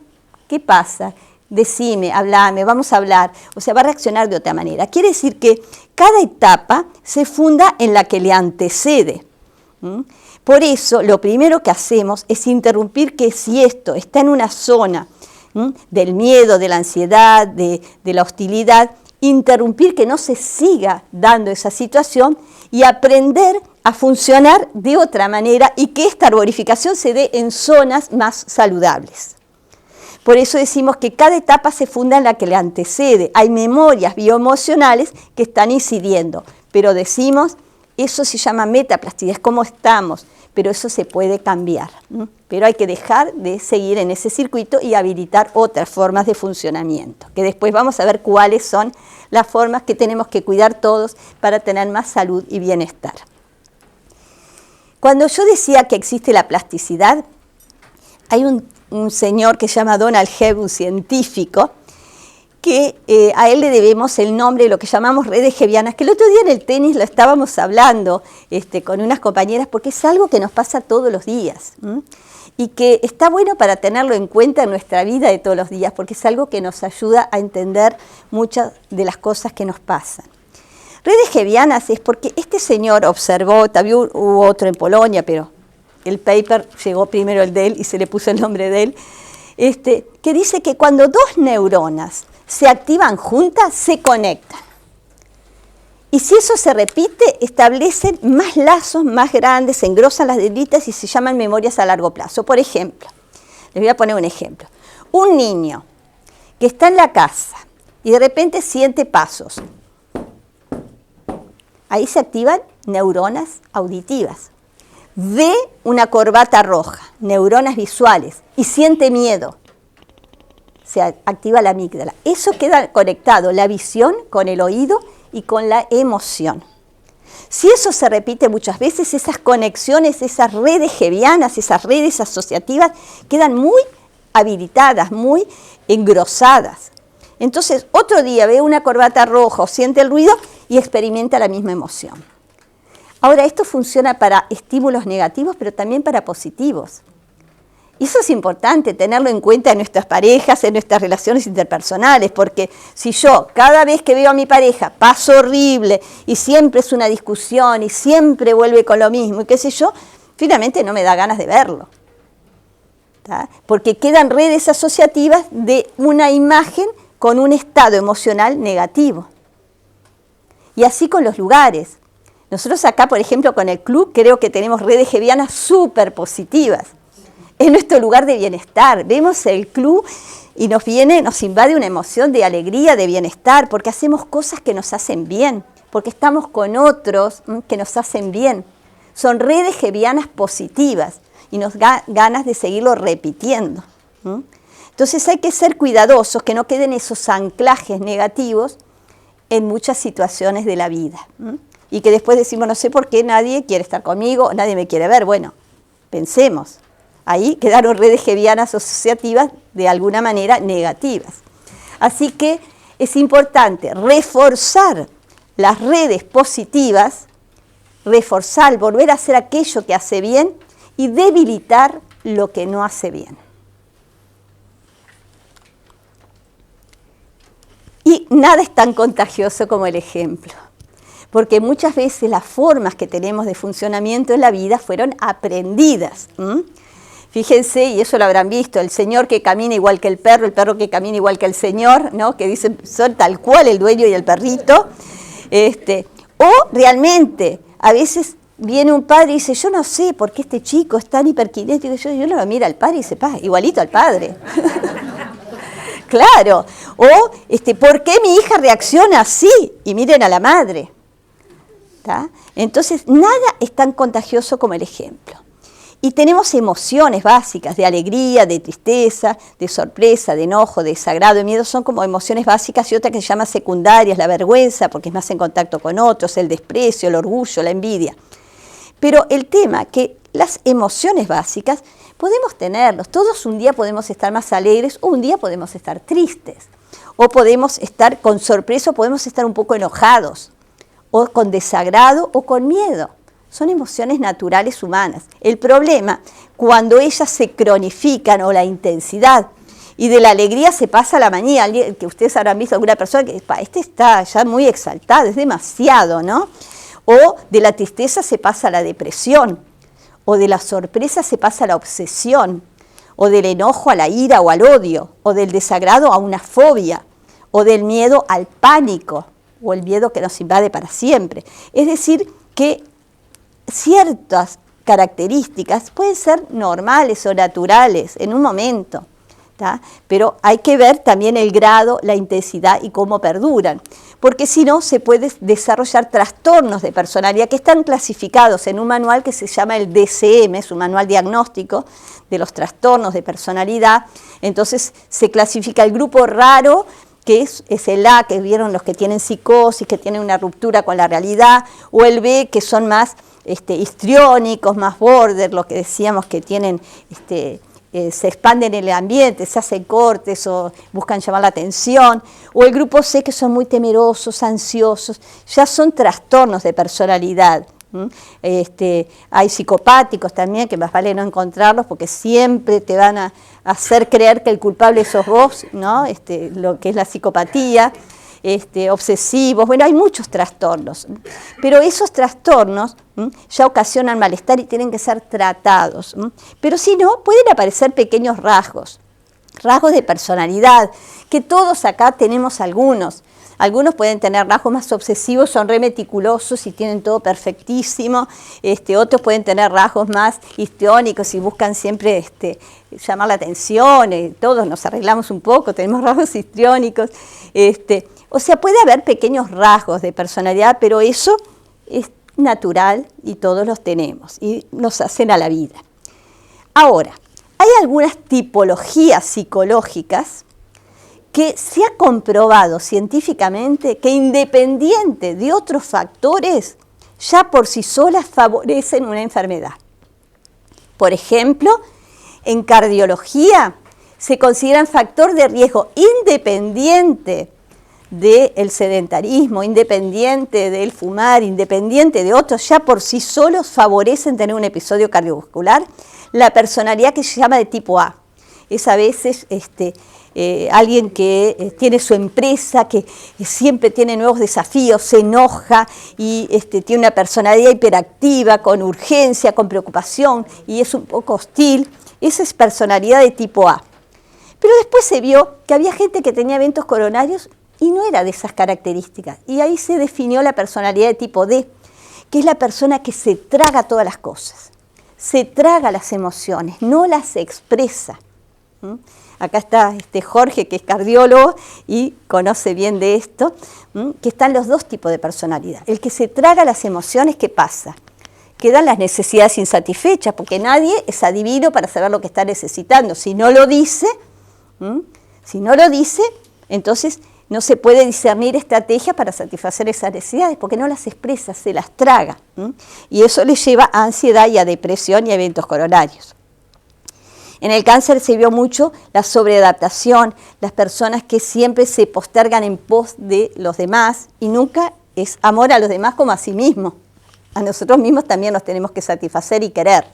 ¿qué pasa? Decime, hablame, vamos a hablar. O sea, va a reaccionar de otra manera. Quiere decir que cada etapa se funda en la que le antecede. Por eso, lo primero que hacemos es interrumpir que si esto está en una zona del miedo, de la ansiedad, de la hostilidad, interrumpir que no se siga dando esa situación y aprender a funcionar de otra manera y que esta arborificación se dé en zonas más saludables. Por eso decimos que cada etapa se funda en la que le antecede. Hay memorias bioemocionales que están incidiendo, pero decimos, eso se llama metaplasticidad, es como estamos, pero eso se puede cambiar. Pero hay que dejar de seguir en ese circuito y habilitar otras formas de funcionamiento, que después vamos a ver cuáles son las formas que tenemos que cuidar todos para tener más salud y bienestar. Cuando yo decía que existe la plasticidad, hay un señor que se llama Donald Hebb, un científico, que a él le debemos el nombre de lo que llamamos redes hebbianas, que el otro día en el tenis lo estábamos hablando con unas compañeras, porque es algo que nos pasa todos los días, y que está bueno para tenerlo en cuenta en nuestra vida de todos los días, porque es algo que nos ayuda a entender muchas de las cosas que nos pasan. Redes hebbianas es porque este señor observó, también hubo otro en Polonia, pero el paper llegó primero el de él y se le puso el nombre de él, que dice que cuando dos neuronas se activan juntas, se conectan. Y si eso se repite, establecen más lazos más grandes, se engrosan las dendritas y se llaman memorias a largo plazo. Por ejemplo, les voy a poner un ejemplo. Un niño que está en la casa y de repente siente pasos. Ahí se activan neuronas auditivas. Ve una corbata roja, neuronas visuales, y siente miedo. Se activa la amígdala. Eso queda conectado, la visión con el oído y con la emoción. Si eso se repite muchas veces, esas conexiones, esas redes hebbianas, esas redes asociativas, quedan muy habilitadas, muy engrosadas. Entonces, otro día ve una corbata roja o siente el ruido y experimenta la misma emoción. Ahora, esto funciona para estímulos negativos, pero también para positivos. Y eso es importante, tenerlo en cuenta en nuestras parejas, en nuestras relaciones interpersonales, porque si yo cada vez que veo a mi pareja paso horrible y siempre es una discusión y siempre vuelve con lo mismo y qué sé yo, finalmente no me da ganas de verlo. ¿Tá? Porque quedan redes asociativas de una imagen con un estado emocional negativo. Y así con los lugares. Nosotros acá, por ejemplo, con el club, creo que tenemos redes hebbianas súper positivas. Es nuestro lugar de bienestar. Vemos el club y nos invade una emoción de alegría, de bienestar, porque hacemos cosas que nos hacen bien, porque estamos con otros que nos hacen bien. Son redes hebbianas positivas y nos da ganas de seguirlo repitiendo. Entonces hay que ser cuidadosos, que no queden esos anclajes negativos en muchas situaciones de la vida. Y que después decimos, no sé por qué nadie quiere estar conmigo, nadie me quiere ver. Bueno, pensemos. Ahí quedaron redes hebbianas asociativas de alguna manera negativas. Así que es importante reforzar las redes positivas, reforzar, volver a hacer aquello que hace bien y debilitar lo que no hace bien. Y nada es tan contagioso como el ejemplo, porque muchas veces las formas que tenemos de funcionamiento en la vida fueron aprendidas. Fíjense, y eso lo habrán visto, el señor que camina igual que el perro que camina igual que el señor, ¿no? Que dicen, son tal cual el dueño y el perrito. O realmente, a veces viene un padre y dice, yo no sé por qué este chico es tan hiperkinético. Yo no lo miro al padre y dice, igualito al padre. Claro. O, ¿por qué mi hija reacciona así? Y miren a la madre. ¿Tá? Entonces, nada es tan contagioso como el ejemplo. Y tenemos emociones básicas de alegría, de tristeza, de sorpresa, de enojo, de desagrado, de miedo, son como emociones básicas, y otra que se llama secundarias, la vergüenza, porque es más en contacto con otros, el desprecio, el orgullo, la envidia. Pero el tema que las emociones básicas podemos tenerlos, todos un día podemos estar más alegres, o un día podemos estar tristes, o podemos estar con sorpresa, o podemos estar un poco enojados, o con desagrado, o con miedo. Son emociones naturales humanas. El problema, cuando ellas se cronifican, o la intensidad, y de la alegría se pasa a la manía, que ustedes habrán visto alguna persona que está ya muy exaltada, es demasiado, ¿no? O de la tristeza se pasa a la depresión, o de la sorpresa se pasa a la obsesión, o del enojo a la ira o al odio, o del desagrado a una fobia, o del miedo al pánico, o el miedo que nos invade para siempre. Es decir, que ciertas características pueden ser normales o naturales en un momento, ¿tá? Pero hay que ver también el grado, la intensidad y cómo perduran, porque si no se pueden desarrollar trastornos de personalidad que están clasificados en un manual que se llama el DSM, es un manual diagnóstico de los trastornos de personalidad. Entonces se clasifica el grupo raro, que es el A, que vieron los que tienen psicosis, que tienen una ruptura con la realidad, o el B, que son más histriónicos, más border, lo que decíamos que tienen, se expanden en el ambiente, se hacen cortes o buscan llamar la atención, o el grupo C, que son muy temerosos, ansiosos, ya son trastornos de personalidad. Hay psicopáticos también, que más vale no encontrarlos porque siempre te van a hacer creer que el culpable sos vos, ¿no? Lo que es la psicopatía. Obsesivos, bueno, hay muchos trastornos, pero esos trastornos ya ocasionan malestar y tienen que ser tratados, pero si no, pueden aparecer pequeños rasgos de personalidad, que todos acá tenemos algunos. Algunos pueden tener rasgos más obsesivos, son re meticulosos y tienen todo perfectísimo. Otros pueden tener rasgos más histriónicos y buscan siempre llamar la atención. Todos nos arreglamos un poco, tenemos rasgos histriónicos. O sea, puede haber pequeños rasgos de personalidad, pero eso es natural y todos los tenemos y nos hacen a la vida. Ahora, hay algunas tipologías psicológicas que se ha comprobado científicamente que independiente de otros factores, ya por sí solas favorecen una enfermedad. Por ejemplo, en cardiología se consideran factor de riesgo independiente del sedentarismo, independiente del fumar, independiente de otros, ya por sí solos favorecen tener un episodio cardiovascular, la personalidad que se llama de tipo A. Es a veces alguien que tiene su empresa, que siempre tiene nuevos desafíos, se enoja y tiene una personalidad hiperactiva, con urgencia, con preocupación y es un poco hostil. Esa es personalidad de tipo A. Pero después se vio que había gente que tenía eventos coronarios y no era de esas características. Y ahí se definió la personalidad de tipo D, que es la persona que se traga todas las cosas, se traga las emociones, no las expresa. Acá está Jorge, que es cardiólogo y conoce bien de esto, que están los dos tipos de personalidad. El que se traga las emociones, ¿qué pasa? Quedan las necesidades insatisfechas, porque nadie es adivino para saber lo que está necesitando. Si no lo dice, entonces no se puede discernir estrategias para satisfacer esas necesidades, porque no las expresa, se las traga. Y eso le lleva a ansiedad y a depresión y a eventos coronarios. En el cáncer se vio mucho la sobreadaptación, las personas que siempre se postergan en pos de los demás y nunca es amor a los demás como a sí mismo. A nosotros mismos también nos tenemos que satisfacer y querer.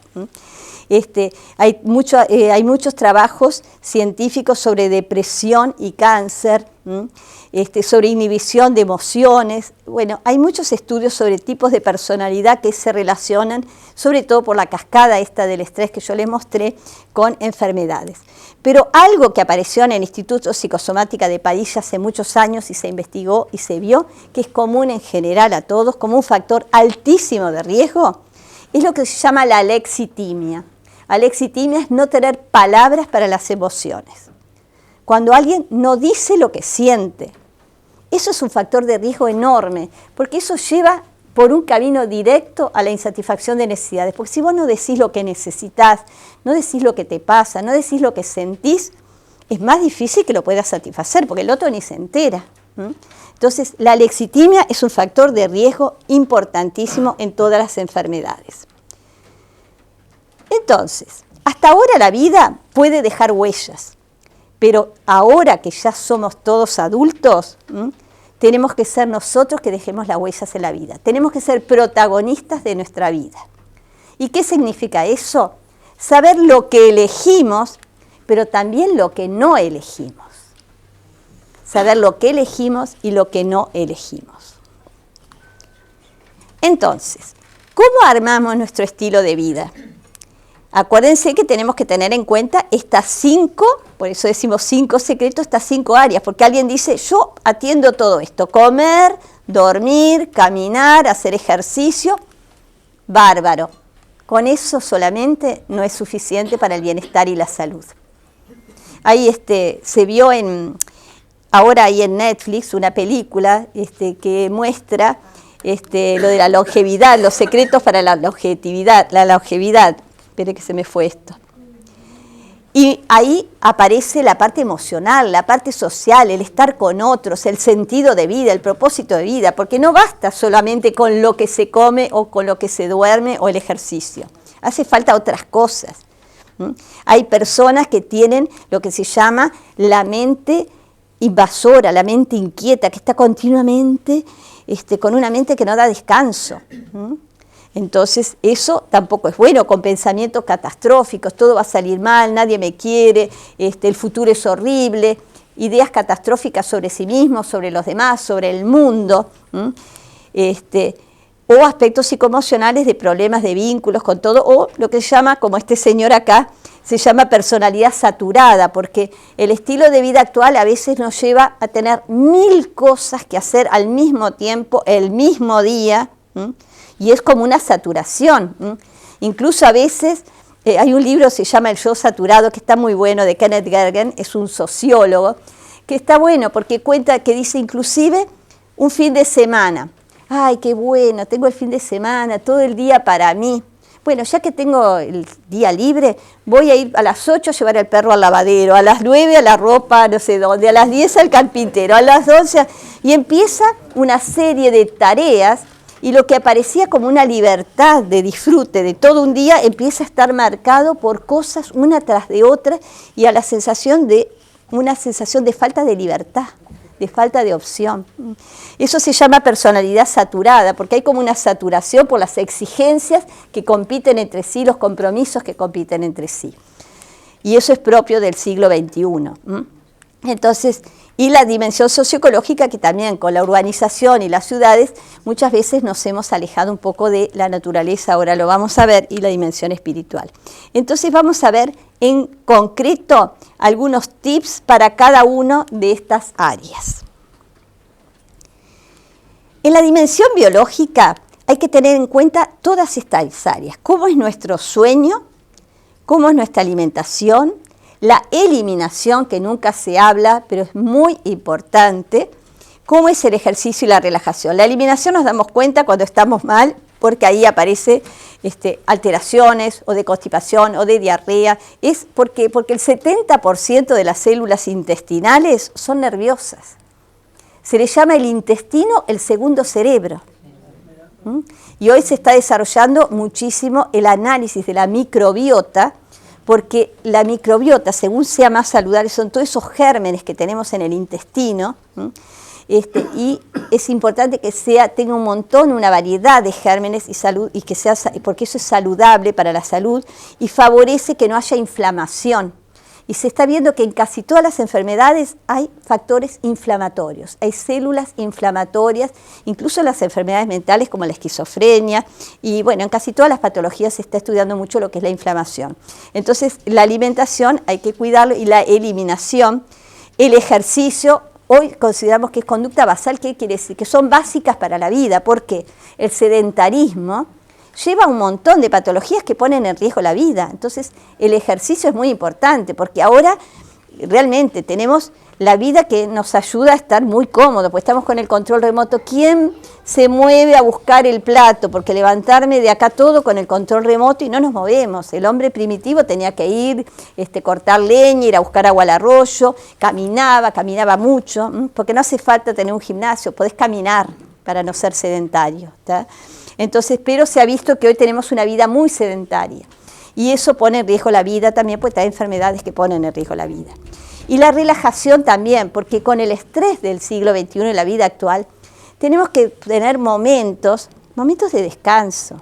Hay muchos trabajos científicos sobre depresión y cáncer, sobre inhibición de emociones. Bueno, hay muchos estudios sobre tipos de personalidad que se relacionan, sobre todo por la cascada esta del estrés que yo les mostré, con enfermedades. Pero algo que apareció en el Instituto Psicosomática de París hace muchos años y se investigó y se vio que es común en general a todos, como un factor altísimo de riesgo, es lo que se llama la alexitimia. Alexitimia es no tener palabras para las emociones. Cuando alguien no dice lo que siente, eso es un factor de riesgo enorme, porque eso lleva por un camino directo a la insatisfacción de necesidades. Porque si vos no decís lo que necesitas, no decís lo que te pasa, no decís lo que sentís, es más difícil que lo puedas satisfacer, porque el otro ni se entera. Entonces, la alexitimia es un factor de riesgo importantísimo en todas las enfermedades. Entonces, hasta ahora la vida puede dejar huellas, pero ahora que ya somos todos adultos, tenemos que ser nosotros que dejemos las huellas en la vida. Tenemos que ser protagonistas de nuestra vida. ¿Y qué significa eso? Saber lo que elegimos, pero también lo que no elegimos. Saber lo que elegimos y lo que no elegimos. Entonces, ¿cómo armamos nuestro estilo de vida? Acuérdense que tenemos que tener en cuenta estas 5, por eso decimos 5 secretos, estas 5 áreas, porque alguien dice, yo atiendo todo esto, comer, dormir, caminar, hacer ejercicio, bárbaro. Con eso solamente no es suficiente para el bienestar y la salud. Ahí se vio ahora hay en Netflix una película que muestra lo de la longevidad, los secretos para la longevidad. Espere que se me fue esto. Y ahí aparece la parte emocional, la parte social, el estar con otros, el sentido de vida, el propósito de vida, porque no basta solamente con lo que se come o con lo que se duerme o el ejercicio. Hace falta otras cosas. Hay personas que tienen lo que se llama la mente invasora, la mente inquieta, que está continuamente con una mente que no da descanso. Entonces, eso tampoco es bueno, con pensamientos catastróficos, todo va a salir mal, nadie me quiere, el futuro es horrible, ideas catastróficas sobre sí mismo, sobre los demás, sobre el mundo, o aspectos psicoemocionales de problemas de vínculos con todo, o lo que se llama, como este señor acá, se llama personalidad saturada, porque el estilo de vida actual a veces nos lleva a tener 1000 cosas que hacer al mismo tiempo, el mismo día, y es como una saturación. Incluso a veces hay un libro que se llama El yo saturado, que está muy bueno, de Kenneth Gergen, es un sociólogo, que está bueno porque cuenta, que dice inclusive un fin de semana. Ay, qué bueno, tengo el fin de semana, todo el día para mí. Bueno, ya que tengo el día libre, voy a ir a las 8 a llevar al perro al lavadero, a las 9 a la ropa, no sé dónde, a las 10 al carpintero, a las 11, y empieza una serie de tareas. Y lo que aparecía como una libertad de disfrute de todo un día empieza a estar marcado por cosas una tras de otra y a una sensación de falta de libertad, de falta de opción. Eso se llama personalidad saturada, porque hay como una saturación por las exigencias que compiten entre sí, los compromisos que compiten entre sí. Y eso es propio del siglo XXI. Entonces, y la dimensión socioecológica, que también con la urbanización y las ciudades muchas veces nos hemos alejado un poco de la naturaleza, ahora lo vamos a ver, y la dimensión espiritual. Entonces vamos a ver en concreto algunos tips para cada una de estas áreas. En la dimensión biológica hay que tener en cuenta todas estas áreas, cómo es nuestro sueño, cómo es nuestra alimentación, la eliminación, que nunca se habla, pero es muy importante, cómo es el ejercicio y la relajación. La eliminación nos damos cuenta cuando estamos mal, porque ahí aparece alteraciones o de constipación o de diarrea. Es porque el 70% de las células intestinales son nerviosas. Se le llama el intestino el segundo cerebro. Y hoy se está desarrollando muchísimo el análisis de la microbiota, porque la microbiota, según sea más saludable, son todos esos gérmenes que tenemos en el intestino, y es importante que tenga un montón, una variedad de gérmenes y salud, y que sea, porque eso es saludable para la salud y favorece que no haya inflamación. Y se está viendo que en casi todas las enfermedades hay factores inflamatorios, hay células inflamatorias, incluso en las enfermedades mentales como la esquizofrenia, y bueno, en casi todas las patologías se está estudiando mucho lo que es la inflamación. Entonces, la alimentación hay que cuidarlo, y la eliminación, el ejercicio, hoy consideramos que es conducta basal. ¿Qué quiere decir? Que son básicas para la vida, porque el sedentarismo lleva un montón de patologías que ponen en riesgo la vida. Entonces, el ejercicio es muy importante, porque ahora realmente tenemos la vida que nos ayuda a estar muy cómodos, porque estamos con el control remoto. ¿Quién se mueve a buscar el plato? Porque levantarme de acá todo con el control remoto y no nos movemos. El hombre primitivo tenía que ir, cortar leña, ir a buscar agua al arroyo, caminaba mucho, porque no hace falta tener un gimnasio, podés caminar para no ser sedentario, ¿tá? Entonces, pero se ha visto que hoy tenemos una vida muy sedentaria y eso pone en riesgo la vida también, porque hay enfermedades que ponen en riesgo la vida. Y la relajación también, porque con el estrés del siglo XXI y la vida actual, tenemos que tener momentos de descanso,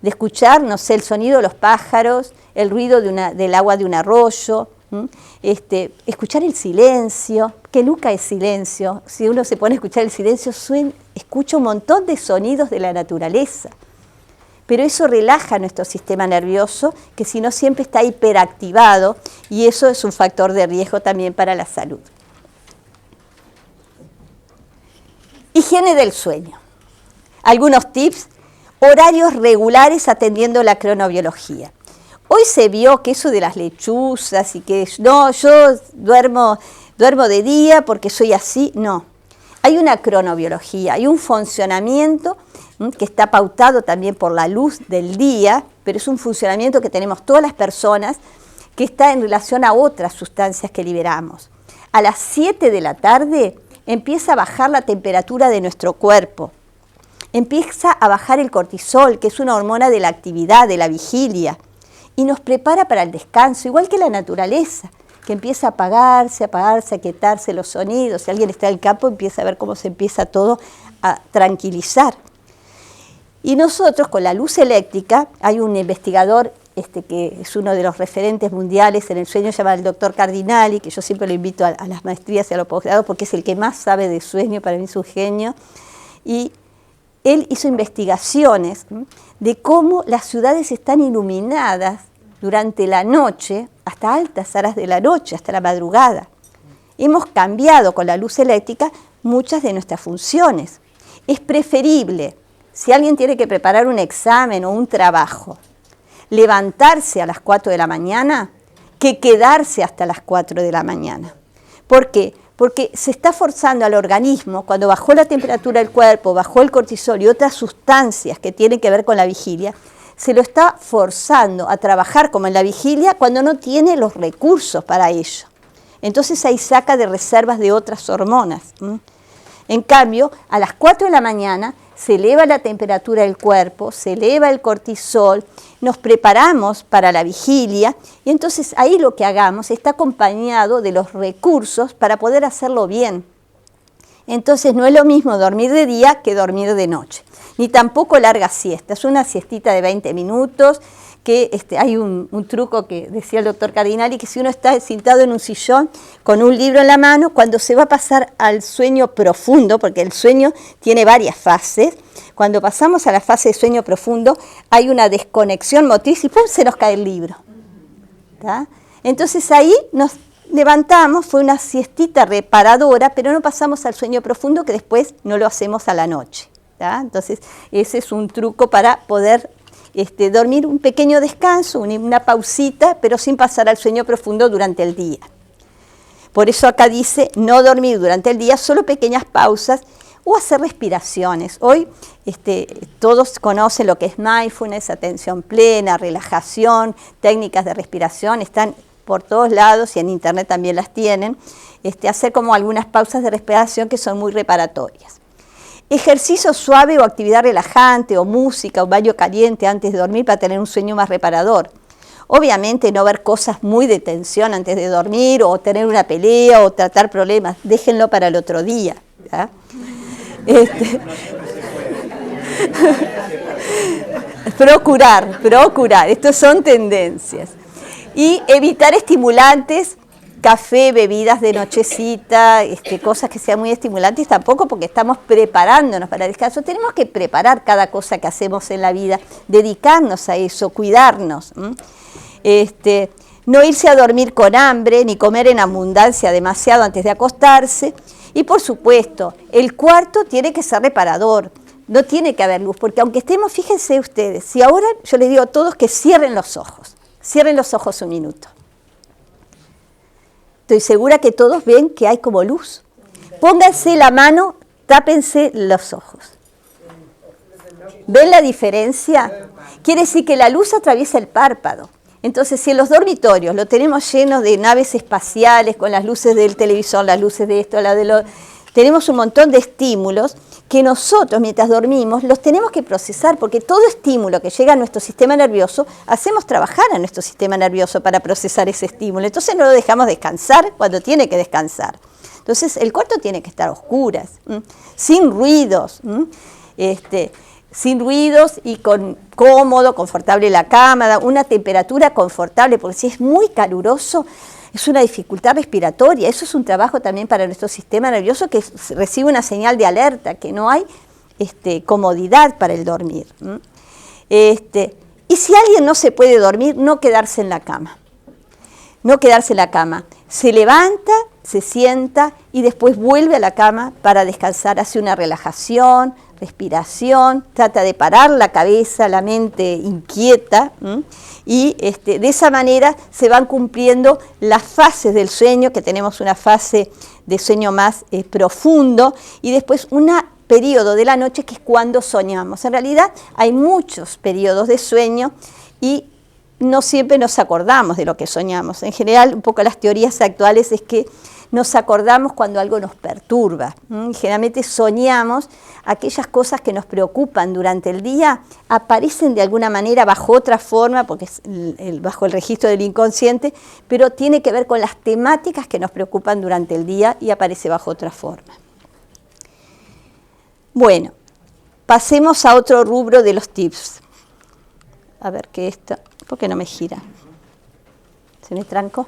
de escuchar, no sé, el sonido de los pájaros, el ruido del agua de un arroyo, escuchar el silencio, que nunca es silencio. Si uno se pone a escuchar el silencio, escucha un montón de sonidos de la naturaleza. Pero eso relaja nuestro sistema nervioso, que si no siempre está hiperactivado, y eso es un factor de riesgo también para la salud. Higiene del sueño. Algunos tips: horarios regulares atendiendo la cronobiología. Hoy se vio que eso de las lechuzas y que no, yo duermo de día porque soy así, no. Hay una cronobiología, hay un funcionamiento que está pautado también por la luz del día, pero es un funcionamiento que tenemos todas las personas, que está en relación a otras sustancias que liberamos. A las 7 de la tarde empieza a bajar la temperatura de nuestro cuerpo, empieza a bajar el cortisol, que es una hormona de la actividad, de la vigilia, y nos prepara para el descanso, igual que la naturaleza, que empieza a apagarse, a quietarse los sonidos. Si alguien está en el campo, empieza a ver cómo se empieza todo a tranquilizar. Y nosotros, con la luz eléctrica, hay un investigador que es uno de los referentes mundiales en el sueño, se llama el doctor Cardinali, que yo siempre lo invito a las maestrías y a los posgrados porque es el que más sabe de sueño, para mí es un genio. Y él hizo investigaciones de cómo las ciudades están iluminadas durante la noche, hasta altas horas de la noche, hasta la madrugada. Hemos cambiado con la luz eléctrica muchas de nuestras funciones. Es preferible, si alguien tiene que preparar un examen o un trabajo, levantarse a las 4 de la mañana que quedarse hasta las 4 de la mañana. ¿Por qué? Porque se está forzando al organismo, cuando bajó la temperatura del cuerpo, bajó el cortisol y otras sustancias que tienen que ver con la vigilia, se lo está forzando a trabajar como en la vigilia cuando no tiene los recursos para ello. Entonces ahí saca de reservas de otras hormonas. En cambio, a las 4 de la mañana se eleva la temperatura del cuerpo, se eleva el cortisol, nos preparamos para la vigilia y entonces ahí lo que hagamos está acompañado de los recursos para poder hacerlo bien. Entonces no es lo mismo dormir de día que dormir de noche, ni tampoco largas siestas, una siestita de 20 minutos, que hay un truco que decía el doctor Cardinali, que si uno está sentado en un sillón con un libro en la mano, cuando se va a pasar al sueño profundo, porque el sueño tiene varias fases, cuando pasamos a la fase de sueño profundo hay una desconexión motriz y ¡pum!, se nos cae el libro. ¿Tá? Entonces ahí nos levantamos, fue una siestita reparadora, pero no pasamos al sueño profundo, que después no lo hacemos a la noche. ¿Tá? Entonces ese es un truco para poder dormir un pequeño descanso, una pausita, pero sin pasar al sueño profundo durante el día. Por eso acá dice no dormir durante el día, solo pequeñas pausas o hacer respiraciones. Hoy todos conocen lo que es mindfulness, atención plena, relajación, técnicas de respiración, están por todos lados y en internet también las tienen. Hacer como algunas pausas de respiración que son muy reparatorias. Ejercicio suave o actividad relajante o música o baño caliente antes de dormir para tener un sueño más reparador. Obviamente no ver cosas muy de tensión antes de dormir o tener una pelea o tratar problemas, déjenlo para el otro día. ¿Ya? Procurar, estos son tendencias. Y evitar estimulantes, café, bebidas de nochecita, cosas que sean muy estimulantes tampoco, porque estamos preparándonos para el descanso. Tenemos que preparar cada cosa que hacemos en la vida, dedicarnos a eso, cuidarnos. No irse a dormir con hambre, ni comer en abundancia demasiado antes de acostarse. Y por supuesto, el cuarto tiene que ser reparador, no tiene que haber luz, porque aunque estemos, fíjense ustedes, si ahora yo les digo a todos que cierren los ojos un minuto. estoy segura que todos ven que hay como luz. Pónganse la mano, tápense los ojos. ¿Ven la diferencia? Quiere decir que la luz atraviesa el párpado. Entonces, si en los dormitorios lo tenemos llenos de naves espaciales, con las luces del televisor, las luces de esto, tenemos un montón de estímulos que nosotros, mientras dormimos, los tenemos que procesar, porque todo estímulo que llega a nuestro sistema nervioso, hacemos trabajar a nuestro sistema nervioso para procesar ese estímulo. Entonces no lo dejamos descansar cuando tiene que descansar. Entonces el cuarto tiene que estar a oscuras, sin ruidos, sin ruidos y cómodo, confortable la cama, una temperatura confortable, porque si es muy caluroso, es una dificultad respiratoria. Eso es un trabajo también para nuestro sistema nervioso que recibe una señal de alerta, que no hay comodidad para el dormir. Y si alguien no se puede dormir, no quedarse en la cama. No quedarse en la cama. Se levanta, se sienta y después vuelve a la cama para descansar. Hace una relajación, respiración, trata de parar la cabeza, la mente inquieta, y de esa manera se van cumpliendo las fases del sueño, que tenemos una fase de sueño más profundo y después un periodo de la noche que es cuando soñamos. En realidad hay muchos periodos de sueño y no siempre nos acordamos de lo que soñamos. En general, un poco las teorías actuales es que nos acordamos cuando algo nos perturba. Generalmente soñamos aquellas cosas que nos preocupan durante el día, aparecen de alguna manera bajo otra forma, porque es bajo el registro del inconsciente, pero tiene que ver con las temáticas que nos preocupan durante el día y aparece bajo otra forma. Bueno, pasemos a otro rubro de los tips. A ver, ¿qué esto? ¿Por qué no me gira? ¿Se me trancó?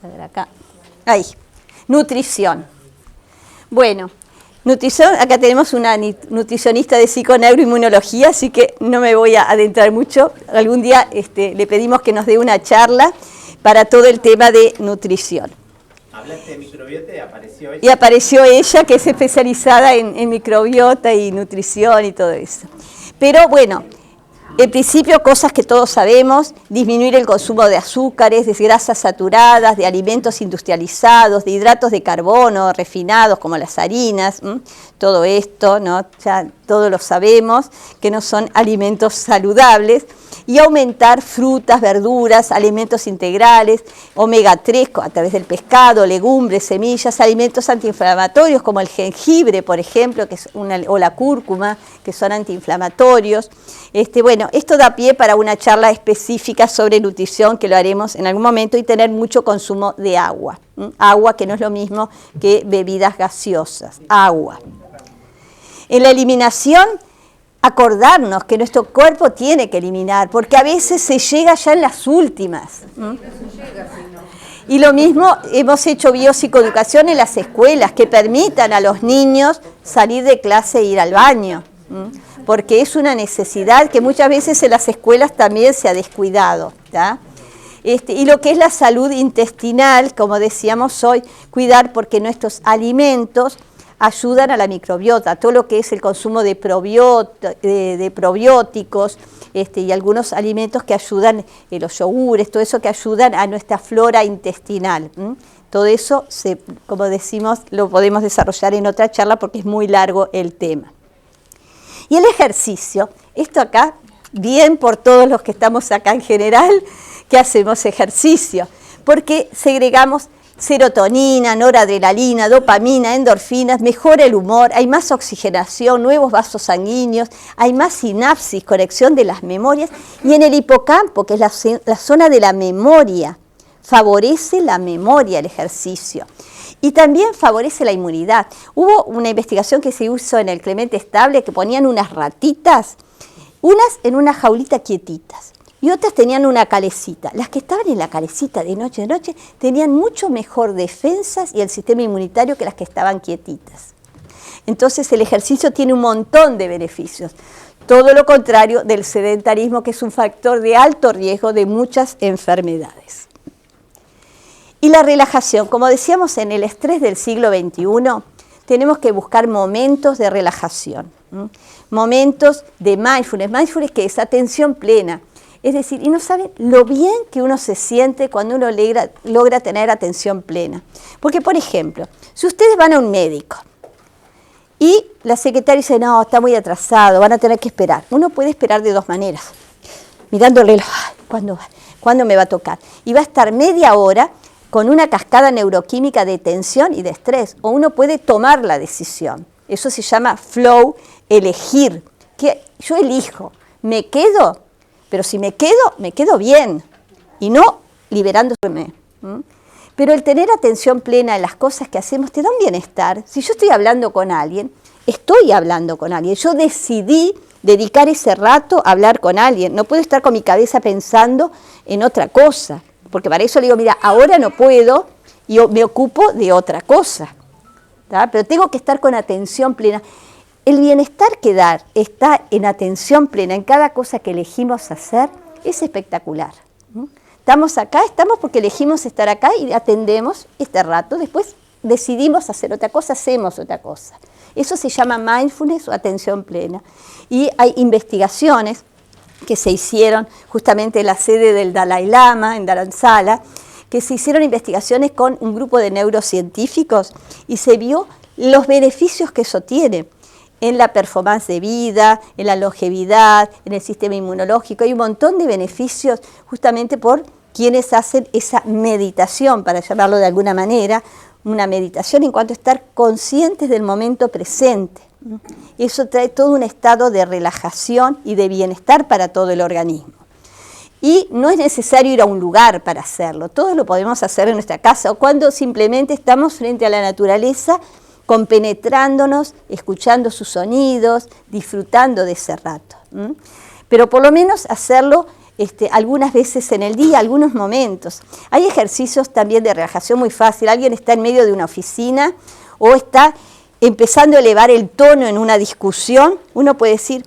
A ver acá. Ahí. Nutrición. Bueno, nutrición, acá tenemos una nutricionista de psiconeuroinmunología, así que no me voy a adentrar mucho. Algún día le pedimos que nos dé una charla para todo el tema de nutrición. Hablaste de microbiota y apareció ella. Y apareció ella, que es especializada en microbiota y nutrición y todo eso. Pero bueno, en principio, cosas que todos sabemos: disminuir el consumo de azúcares, de grasas saturadas, de alimentos industrializados, de hidratos de carbono refinados como las harinas, todo esto, ¿no? Ya todos lo sabemos, que no son alimentos saludables, y aumentar frutas, verduras, alimentos integrales, omega 3 a través del pescado, legumbres, semillas, alimentos antiinflamatorios como el jengibre, por ejemplo, que es o la cúrcuma, que son antiinflamatorios. Bueno, esto da pie para una charla específica sobre nutrición, que lo haremos en algún momento, y tener mucho consumo de agua. Agua, que no es lo mismo que bebidas gaseosas, agua. En la eliminación, acordarnos que nuestro cuerpo tiene que eliminar, porque a veces se llega ya en las últimas. Y lo mismo, hemos hecho biopsicoeducación en las escuelas, que permitan a los niños salir de clase e ir al baño, porque es una necesidad que muchas veces en las escuelas también se ha descuidado, ¿tá? Y lo que es la salud intestinal, como decíamos hoy, cuidar, porque nuestros alimentos ayudan a la microbiota, todo lo que es el consumo de probióticos y algunos alimentos que ayudan, los yogures, todo eso que ayudan a nuestra flora intestinal. Todo eso, como decimos, lo podemos desarrollar en otra charla porque es muy largo el tema. Y el ejercicio, esto acá, bien por todos los que estamos acá en general, que hacemos ejercicio, porque segregamos serotonina, noradrenalina, dopamina, endorfinas, mejora el humor, hay más oxigenación, nuevos vasos sanguíneos, hay más sinapsis, conexión de las memorias, y en el hipocampo, que es la zona de la memoria, favorece la memoria el ejercicio. Y también favorece la inmunidad. Hubo una investigación que se hizo en el Clemente Estable, que ponían unas ratitas, unas en una jaulita quietitas, y otras tenían una calecita. Las que estaban en la calecita de noche tenían mucho mejor defensas y el sistema inmunitario que las que estaban quietitas. Entonces el ejercicio tiene un montón de beneficios. Todo lo contrario del sedentarismo, que es un factor de alto riesgo de muchas enfermedades. Y la relajación, como decíamos, en el estrés del siglo XXI, tenemos que buscar momentos de relajación, momentos de mindfulness. Mindfulness, que es atención plena. Es decir, y no saben lo bien que uno se siente cuando uno logra tener atención plena. Porque, por ejemplo, si ustedes van a un médico y la secretaria dice, no, está muy atrasado, van a tener que esperar. Uno puede esperar de dos maneras, mirándole, ¿cuándo me va a tocar? Y va a estar media hora con una cascada neuroquímica de tensión y de estrés. O uno puede tomar la decisión. Eso se llama flow, elegir. Que yo elijo, me quedo, pero si me quedo bien y no liberándome. Pero el tener atención plena en las cosas que hacemos te da un bienestar. Si yo estoy hablando con alguien, estoy hablando con alguien. Yo decidí dedicar ese rato a hablar con alguien. No puedo estar con mi cabeza pensando en otra cosa, porque para eso le digo, mira, ahora no puedo y me ocupo de otra cosa. ¿Tá? Pero tengo que estar con atención plena. El bienestar que dar está en atención plena en cada cosa que elegimos hacer, es espectacular. Estamos acá, estamos porque elegimos estar acá y atendemos este rato, después decidimos hacer otra cosa, hacemos otra cosa. Eso se llama mindfulness o atención plena. Y hay investigaciones que se hicieron justamente en la sede del Dalai Lama, en Dharamsala, que se hicieron investigaciones con un grupo de neurocientíficos y se vio los beneficios que eso tiene en la performance de vida, en la longevidad, en el sistema inmunológico. Hay un montón de beneficios justamente por quienes hacen esa meditación, para llamarlo de alguna manera, una meditación en cuanto a estar conscientes del momento presente. Eso trae todo un estado de relajación y de bienestar para todo el organismo. Y no es necesario ir a un lugar para hacerlo, todo lo podemos hacer en nuestra casa o cuando simplemente estamos frente a la naturaleza, compenetrándonos, escuchando sus sonidos, disfrutando de ese rato. Pero por lo menos hacerlo algunas veces en el día, algunos momentos. Hay ejercicios también de relajación muy fácil. Alguien está en medio de una oficina o está empezando a elevar el tono en una discusión. Uno puede decir,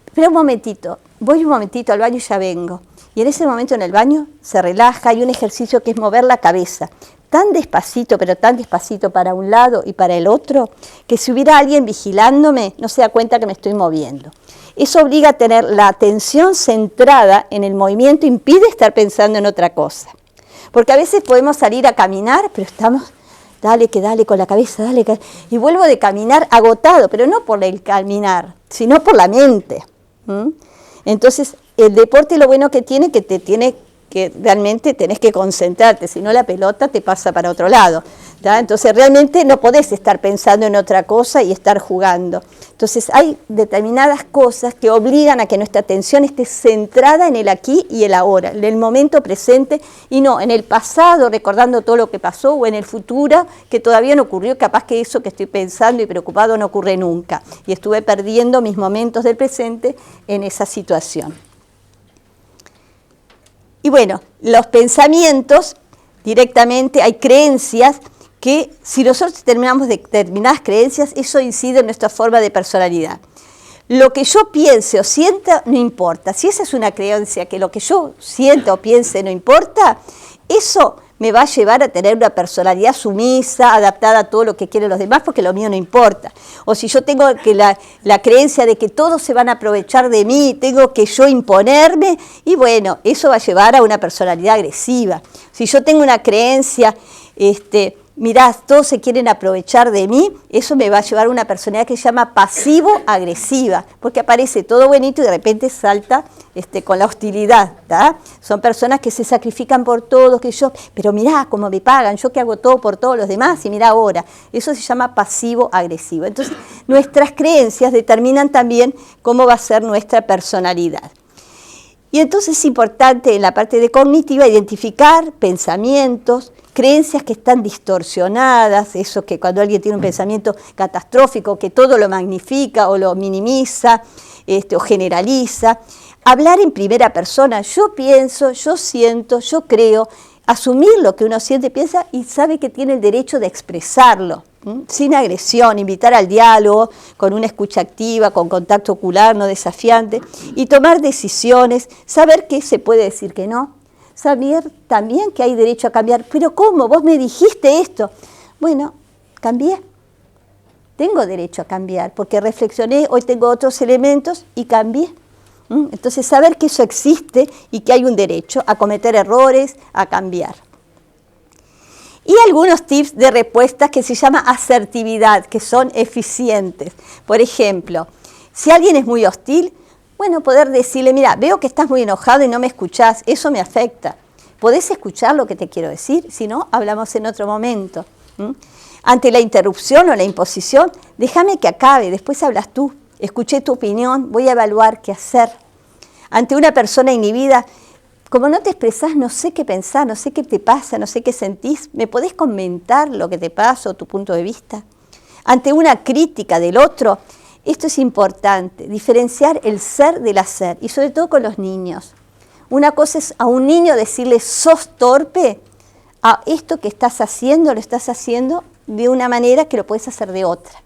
espera un momentito, voy un momentito al baño y ya vengo. Y en ese momento en el baño se relaja. Hay un ejercicio que es mover la cabeza. Tan despacito, pero tan despacito para un lado y para el otro, que si hubiera alguien vigilándome, no se da cuenta que me estoy moviendo. Eso obliga a tener la atención centrada en el movimiento, impide estar pensando en otra cosa. Porque a veces podemos salir a caminar, pero estamos, dale con la cabeza, y vuelvo de caminar agotado, pero no por el caminar, sino por la mente. Entonces, el deporte lo bueno que tiene, que realmente tenés que concentrarte, si no la pelota te pasa para otro lado. ¿tá? Entonces realmente no podés estar pensando en otra cosa y estar jugando. Entonces hay determinadas cosas que obligan a que nuestra atención esté centrada en el aquí y el ahora, en el momento presente y no en el pasado recordando todo lo que pasó o en el futuro que todavía no ocurrió, capaz que eso que estoy pensando y preocupado no ocurre nunca. Y estuve perdiendo mis momentos del presente en esa situación. Y bueno, los pensamientos, directamente hay creencias que si nosotros terminamos determinadas creencias, eso incide en nuestra forma de personalidad. Lo que yo piense o sienta no importa. Si esa es una creencia que lo que yo sienta o piense no importa, eso me va a llevar a tener una personalidad sumisa, adaptada a todo lo que quieren los demás, porque lo mío no importa. O si yo tengo que la creencia de que todos se van a aprovechar de mí, tengo que yo imponerme, y bueno, eso va a llevar a una personalidad agresiva. Si yo tengo una creencia, mirá, todos se quieren aprovechar de mí, eso me va a llevar a una personalidad que se llama pasivo-agresiva, porque aparece todo bonito y de repente salta con la hostilidad. ¿tá? Son personas que se sacrifican por todos, pero mirá cómo me pagan, yo que hago todo por todos los demás y mirá ahora. Eso se llama pasivo-agresivo. Entonces, nuestras creencias determinan también cómo va a ser nuestra personalidad. Y entonces es importante en la parte de cognitiva identificar pensamientos, creencias que están distorsionadas, eso que cuando alguien tiene un pensamiento catastrófico, que todo lo magnifica o lo minimiza o generaliza. Hablar en primera persona, yo pienso, yo siento, yo creo, asumir lo que uno siente, piensa y sabe que tiene el derecho de expresarlo, sin agresión, invitar al diálogo, con una escucha activa, con contacto ocular, no desafiante, y tomar decisiones, saber que se puede decir que no, saber también que hay derecho a cambiar. ¿Pero cómo? Vos me dijiste esto. Bueno, cambié. Tengo derecho a cambiar, porque reflexioné, hoy tengo otros elementos y cambié. Entonces, saber que eso existe y que hay un derecho a cometer errores, a cambiar. Y algunos tips de respuestas que se llama asertividad, que son eficientes. Por ejemplo, si alguien es muy hostil, bueno, poder decirle, mira, veo que estás muy enojado y no me escuchás, eso me afecta. ¿Podés escuchar lo que te quiero decir? Si no, hablamos en otro momento. Ante la interrupción o la imposición, déjame que acabe, después hablas tú. Escuché tu opinión, voy a evaluar qué hacer. Ante una persona inhibida, como no te expresás, no sé qué pensar, no sé qué te pasa, no sé qué sentís, ¿me podés comentar lo que te pasa o tu punto de vista? Ante una crítica del otro, esto es importante, diferenciar el ser del hacer, y sobre todo con los niños. Una cosa es a un niño decirle, sos torpe, a esto que estás haciendo, lo estás haciendo de una manera que lo puedes hacer de otra.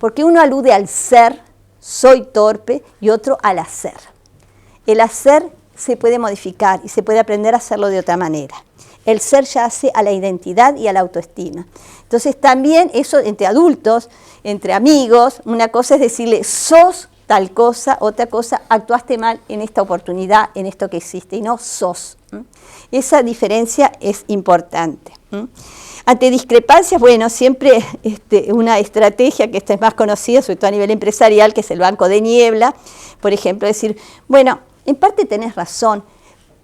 Porque uno alude al ser, soy torpe, y otro al hacer. El hacer se puede modificar y se puede aprender a hacerlo de otra manera. El ser ya hace a la identidad y a la autoestima. Entonces también eso entre adultos, entre amigos, una cosa es decirle, sos tal cosa, otra cosa, actuaste mal en esta oportunidad, en esto que hiciste, y no sos. Esa diferencia es importante. Ante discrepancias, bueno, siempre una estrategia que esta es más conocida, sobre todo a nivel empresarial, que es el banco de niebla, por ejemplo, decir, bueno, en parte tenés razón,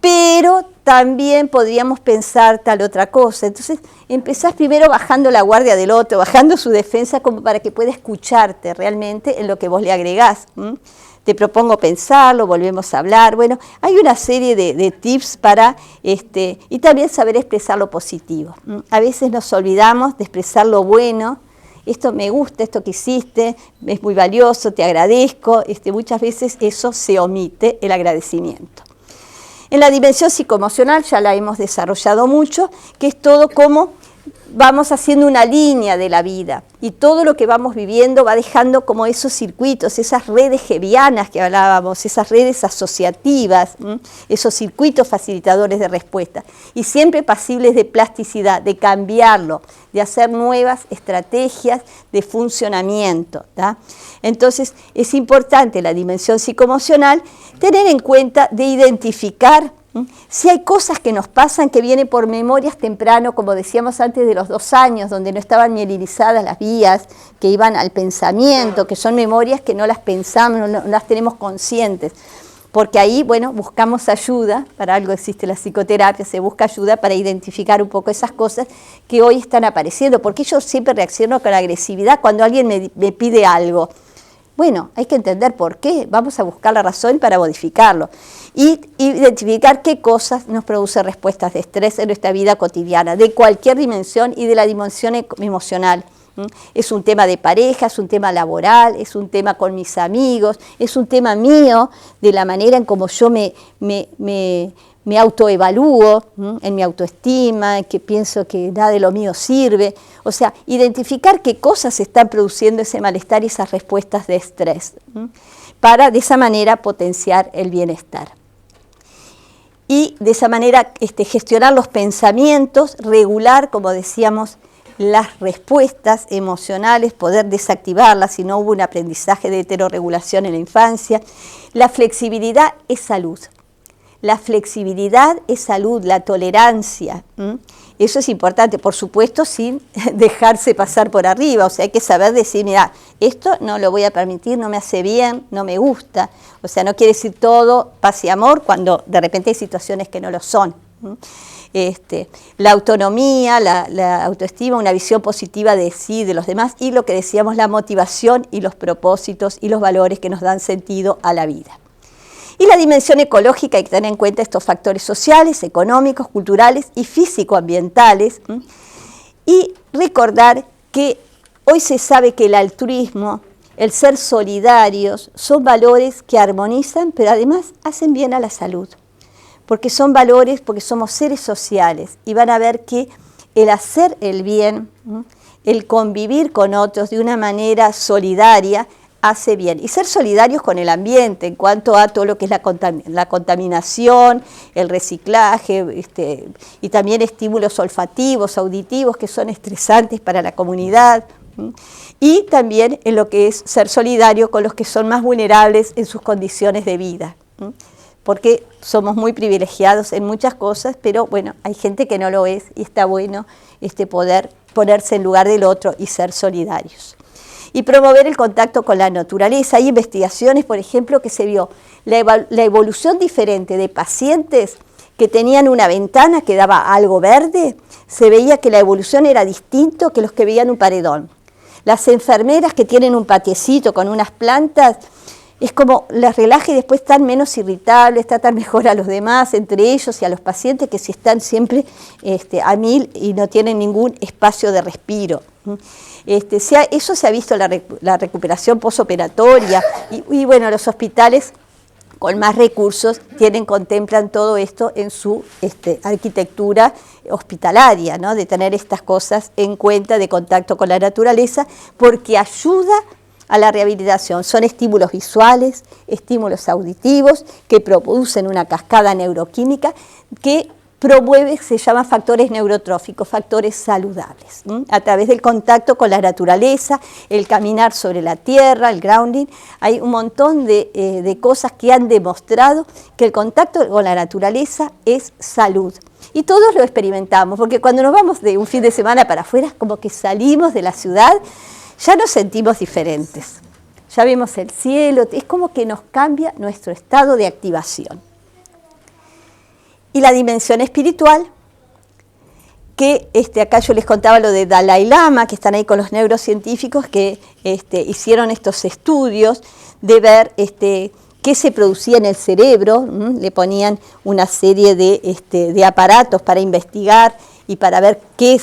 pero también podríamos pensar tal otra cosa. Entonces, empezás primero bajando la guardia del otro, bajando su defensa como para que pueda escucharte realmente en lo que vos le agregás. Te propongo pensarlo, volvemos a hablar. Bueno, hay una serie de tips para, y también saber expresar lo positivo. A veces nos olvidamos de expresar lo bueno. Esto me gusta, esto que hiciste, es muy valioso, te agradezco. Muchas veces eso se omite, el agradecimiento. En la dimensión psicoemocional ya la hemos desarrollado mucho, que es todo como vamos haciendo una línea de la vida y todo lo que vamos viviendo va dejando como esos circuitos, esas redes gebianas que hablábamos, esas redes asociativas, esos circuitos facilitadores de respuesta y siempre pasibles de plasticidad, de cambiarlo, de hacer nuevas estrategias de funcionamiento. ¿tá? Entonces es importante la dimensión psicoemocional tener en cuenta de identificar si hay cosas que nos pasan que vienen por memorias temprano, como decíamos antes de los 2 años, donde no estaban mielinizadas las vías que iban al pensamiento, que son memorias que no las pensamos, no las tenemos conscientes. Porque ahí, bueno, buscamos ayuda, para algo existe la psicoterapia, se busca ayuda para identificar un poco esas cosas que hoy están apareciendo, porque yo siempre reacciono con agresividad cuando alguien me pide algo. Bueno, hay que entender por qué, vamos a buscar la razón para modificarlo y identificar qué cosas nos producen respuestas de estrés en nuestra vida cotidiana, de cualquier dimensión y de la dimensión emocional. Es un tema de pareja, es un tema laboral, es un tema con mis amigos, es un tema mío, de la manera en cómo yo me autoevalúo, en mi autoestima, que pienso que nada de lo mío sirve. O sea, identificar qué cosas están produciendo ese malestar y esas respuestas de estrés, para de esa manera potenciar el bienestar. Y de esa manera gestionar los pensamientos, regular, como decíamos, las respuestas emocionales, poder desactivarlas si no hubo un aprendizaje de heterorregulación en la infancia. La flexibilidad es salud. La flexibilidad es salud, la tolerancia. Eso es importante, por supuesto, sin dejarse pasar por arriba. O sea, hay que saber decir, mira, esto no lo voy a permitir, no me hace bien, no me gusta. O sea, no quiere decir todo paz y amor cuando de repente hay situaciones que no lo son. La autonomía, la autoestima, una visión positiva de sí, de los demás, y lo que decíamos, la motivación y los propósitos y los valores que nos dan sentido a la vida. Y la dimensión ecológica, hay que tener en cuenta estos factores sociales, económicos, culturales y físico-ambientales. Y recordar que hoy se sabe que el altruismo, el ser solidarios, son valores que armonizan, pero además hacen bien a la salud. Porque son valores, porque somos seres sociales y van a ver que el hacer el bien, el convivir con otros de una manera solidaria, hace bien. Y ser solidarios con el ambiente en cuanto a todo lo que es la contaminación, el reciclaje, y también estímulos olfativos, auditivos, que son estresantes para la comunidad. Y también en lo que es ser solidario con los que son más vulnerables en sus condiciones de vida. porque somos muy privilegiados en muchas cosas, pero bueno, hay gente que no lo es y está bueno poder ponerse en lugar del otro y ser solidarios. Y promover el contacto con la naturaleza. Hay investigaciones, por ejemplo, que se vio la evolución diferente de pacientes que tenían una ventana que daba algo verde, se veía que la evolución era distinto que los que veían un paredón. Las enfermeras que tienen un patiecito con unas plantas, es como les relaja y después están menos irritables, tratan mejor a los demás, entre ellos y a los pacientes, que si están siempre a mil y no tienen ningún espacio de respiro. Eso se ha visto en la recuperación posoperatoria y bueno, los hospitales con más recursos contemplan todo esto en su arquitectura hospitalaria, ¿no? De tener estas cosas en cuenta, de contacto con la naturaleza, porque ayuda a la rehabilitación. Son estímulos visuales, estímulos auditivos que producen una cascada neuroquímica que promueve, se llama factores neurotróficos, factores saludables. A través del contacto con la naturaleza, el caminar sobre la tierra, el grounding, hay un montón de cosas que han demostrado que el contacto con la naturaleza es salud. Y todos lo experimentamos, porque cuando nos vamos de un fin de semana para afuera, como que salimos de la ciudad, ya nos sentimos diferentes, ya vemos el cielo, es como que nos cambia nuestro estado de activación. Y la dimensión espiritual, que acá yo les contaba lo de Dalai Lama, que están ahí con los neurocientíficos que hicieron estos estudios de ver qué se producía en el cerebro, le ponían una serie de aparatos para investigar y para ver qué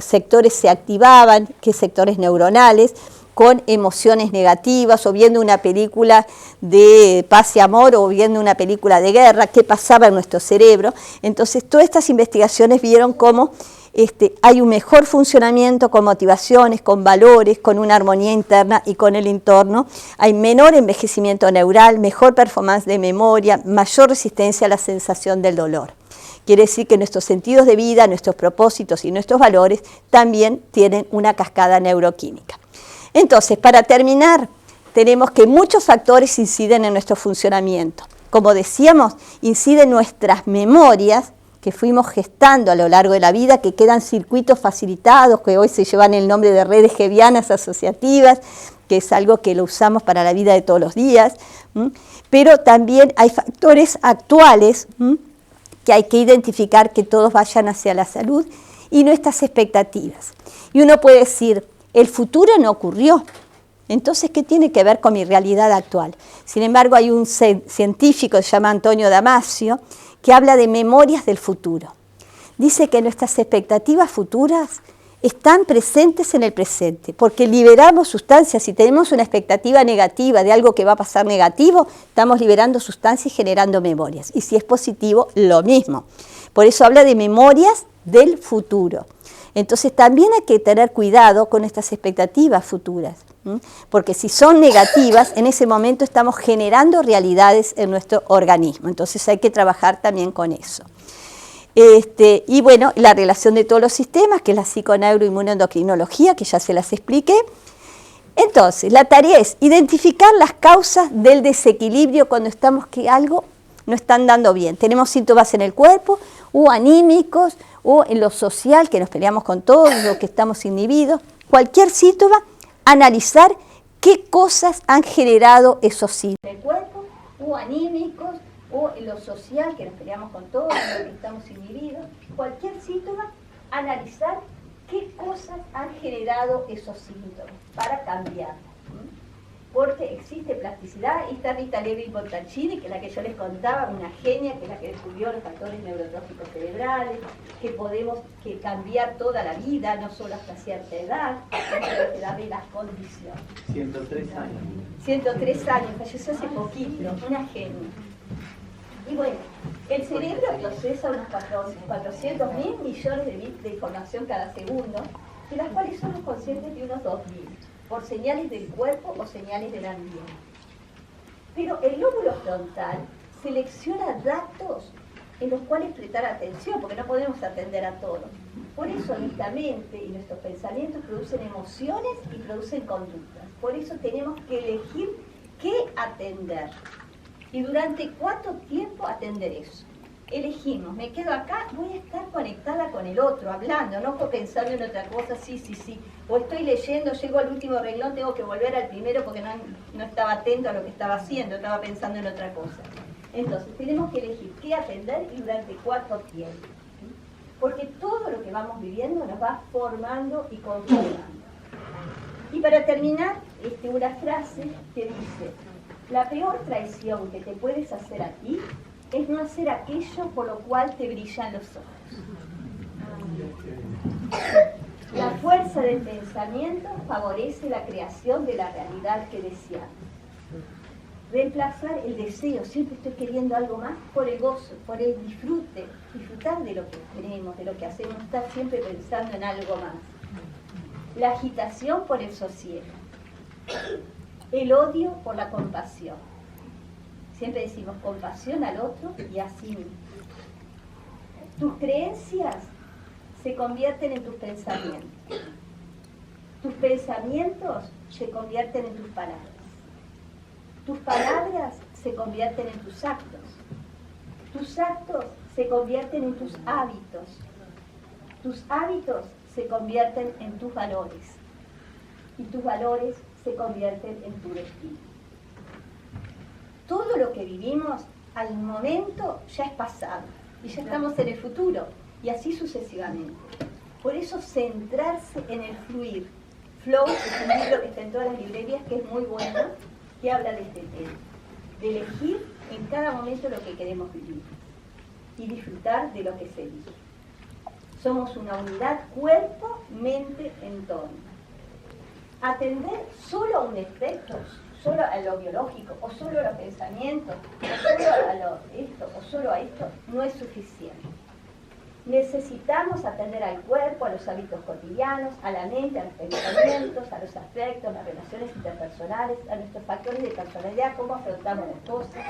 sectores se activaban, qué sectores neuronales, con emociones negativas, o viendo una película de paz y amor, o viendo una película de guerra, qué pasaba en nuestro cerebro. Entonces, todas estas investigaciones vieron cómo hay un mejor funcionamiento con motivaciones, con valores, con una armonía interna y con el entorno. Hay menor envejecimiento neural, mejor performance de memoria, mayor resistencia a la sensación del dolor. Quiere decir que nuestros sentidos de vida, nuestros propósitos y nuestros valores también tienen una cascada neuroquímica. Entonces, para terminar, tenemos que muchos factores inciden en nuestro funcionamiento. Como decíamos, inciden nuestras memorias que fuimos gestando a lo largo de la vida, que quedan circuitos facilitados, que hoy se llevan el nombre de redes Hebbianas asociativas, que es algo que lo usamos para la vida de todos los días, pero también hay factores actuales que hay que identificar, que todos vayan hacia la salud y nuestras expectativas. Y uno puede decir, el futuro no ocurrió, entonces, ¿qué tiene que ver con mi realidad actual? Sin embargo, hay un científico que se llama Antonio Damasio, que habla de memorias del futuro. Dice que nuestras expectativas futuras están presentes en el presente, porque liberamos sustancias. Si tenemos una expectativa negativa de algo que va a pasar negativo, estamos liberando sustancias y generando memorias. Y si es positivo, lo mismo. Por eso habla de memorias del futuro. Entonces también hay que tener cuidado con estas expectativas futuras, porque si son negativas, en ese momento estamos generando realidades en nuestro organismo. Entonces hay que trabajar también con eso. Y bueno, la relación de todos los sistemas, que es la psiconeuroinmunoendocrinología, que ya se las expliqué. Entonces, la tarea es identificar las causas del desequilibrio cuando estamos que algo no están dando bien. Tenemos síntomas en el cuerpo, o anímicos, o en lo social, que nos peleamos con todos, o que estamos inhibidos. Cualquier síntoma, analizar qué cosas han generado esos síntomas. En el cuerpo, o anímicos, o en lo social, que nos peleamos con todos, o que estamos inhibidos. Cualquier síntoma, analizar qué cosas han generado esos síntomas para cambiarlos. Porque existe plasticidad, y está Rita Levi-Montalcini, que es la que yo les contaba, una genia, que es la que descubrió los factores neurotróficos cerebrales, que podemos cambiar toda la vida, no solo hasta cierta edad, hay que darle las condiciones. 103 años. 103 años, falleció hace poquito, una genia. Y bueno, el cerebro procesa unos 400.000 millones de bits de información cada segundo, de las cuales somos conscientes de unos 2.000. Por señales del cuerpo o señales del ambiente. Pero el lóbulo frontal selecciona datos en los cuales prestar atención, porque no podemos atender a todos. Por eso nuestra mente y nuestros pensamientos producen emociones y producen conductas. Por eso tenemos que elegir qué atender. Y durante cuánto tiempo atender eso. Elegimos, me quedo acá, voy a estar conectada con el otro, hablando, no pensando en otra cosa, sí. O estoy leyendo, llego al último renglón, tengo que volver al primero porque no estaba atento a lo que estaba haciendo, estaba pensando en otra cosa. Entonces, tenemos que elegir qué atender y durante cuánto tiempo. Porque todo lo que vamos viviendo nos va formando y conformando. Y para terminar, una frase que dice: la peor traición que te puedes hacer a ti es no hacer aquello por lo cual te brillan los ojos. La fuerza del pensamiento favorece la creación de la realidad que deseamos. Reemplazar el deseo, siempre estoy queriendo algo más, por el gozo, por el disfrutar de lo que tenemos, de lo que hacemos, estar siempre pensando en algo más. La agitación por el sosiego. El odio por la compasión. Siempre decimos compasión al otro y a sí mismo. Tus creencias se convierten en tus pensamientos. Tus pensamientos se convierten en tus palabras. Tus palabras se convierten en tus actos. Tus actos se convierten en tus hábitos. Tus hábitos se convierten en tus valores. Y tus valores se convierten en tu destino. Todo lo que vivimos al momento ya es pasado y ya estamos en el futuro y así sucesivamente. Por eso centrarse en el fluir. Flow es un libro que está en todas las librerías, que es muy bueno, que habla de este tema, de elegir en cada momento lo que queremos vivir y disfrutar de lo que se vive. Somos una unidad cuerpo, mente, entorno. Atender solo a un efecto, solo a lo biológico, o solo a los pensamientos, o solo a esto, o solo a esto, no es suficiente. Necesitamos atender al cuerpo, a los hábitos cotidianos, a la mente, a los pensamientos, a los afectos, a las relaciones interpersonales, a nuestros factores de personalidad, cómo afrontamos las cosas,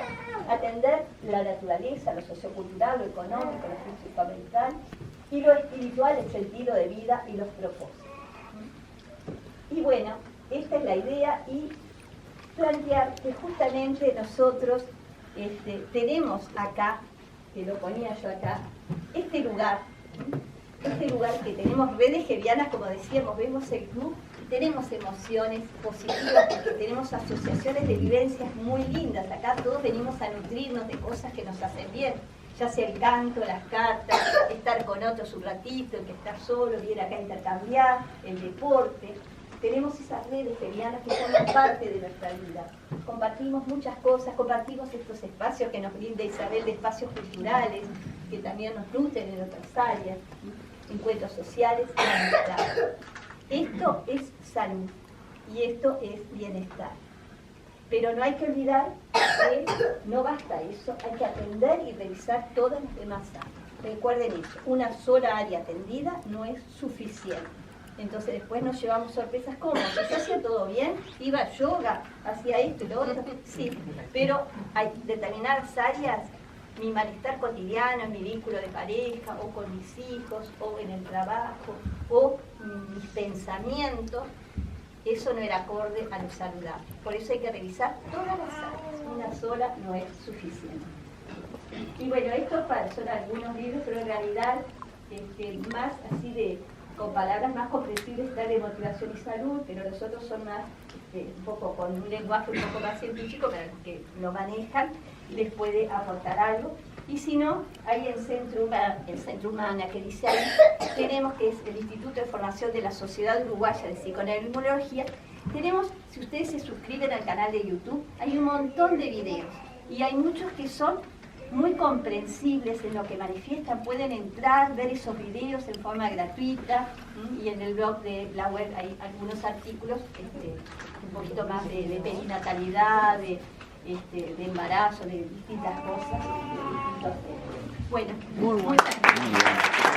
atender la naturaleza, lo sociocultural, lo económico, lo físico-mental, y lo espiritual, el sentido de vida y los propósitos. Y bueno, esta es la idea, y plantear que justamente nosotros tenemos acá, que lo ponía yo acá, este lugar que tenemos redes gevianas, como decíamos, vemos el club, tenemos emociones positivas porque tenemos asociaciones de vivencias muy lindas. Acá todos venimos a nutrirnos de cosas que nos hacen bien, ya sea el canto, las cartas, estar con otros un ratito, el que está solo, viene acá a intercambiar, el deporte. Tenemos esas redes gevianas que forman parte de nuestra vida. Compartimos muchas cosas, compartimos estos espacios que nos brinda Isabel, de espacios culturales, que también nos nutren en otras áreas, encuentros sociales y amistad. Esto es salud y esto es bienestar. Pero no hay que olvidar que no basta eso, hay que atender y revisar todas las demás áreas. Recuerden eso, una sola área atendida no es suficiente. Entonces después nos llevamos sorpresas como, si yo hacía todo bien, iba a yoga, hacía esto y lo otro, sí, pero hay determinadas áreas, mi malestar cotidiano, mi vínculo de pareja, o con mis hijos, o en el trabajo, o mis pensamientos, eso no era acorde a lo saludable. Por eso hay que revisar todas las áreas, una sola no es suficiente. Y bueno, esto son algunos libros, pero en realidad más así con palabras más comprensibles está de motivación y salud, pero los otros son más, un poco con un lenguaje un poco más científico, para los que lo manejan, les puede aportar algo. Y si no, ahí el Centro Humana, que dice ahí, tenemos, que es el Instituto de Formación de la Sociedad Uruguaya de Psiconeurología, tenemos, si ustedes se suscriben al canal de YouTube, hay un montón de videos, y hay muchos que son muy comprensibles en lo que manifiestan. Pueden entrar, ver esos videos en forma gratuita, y en el blog de la web hay algunos artículos un poquito más de perinatalidad, de embarazo, de distintas cosas, de distintos temas. Bueno, muchas gracias.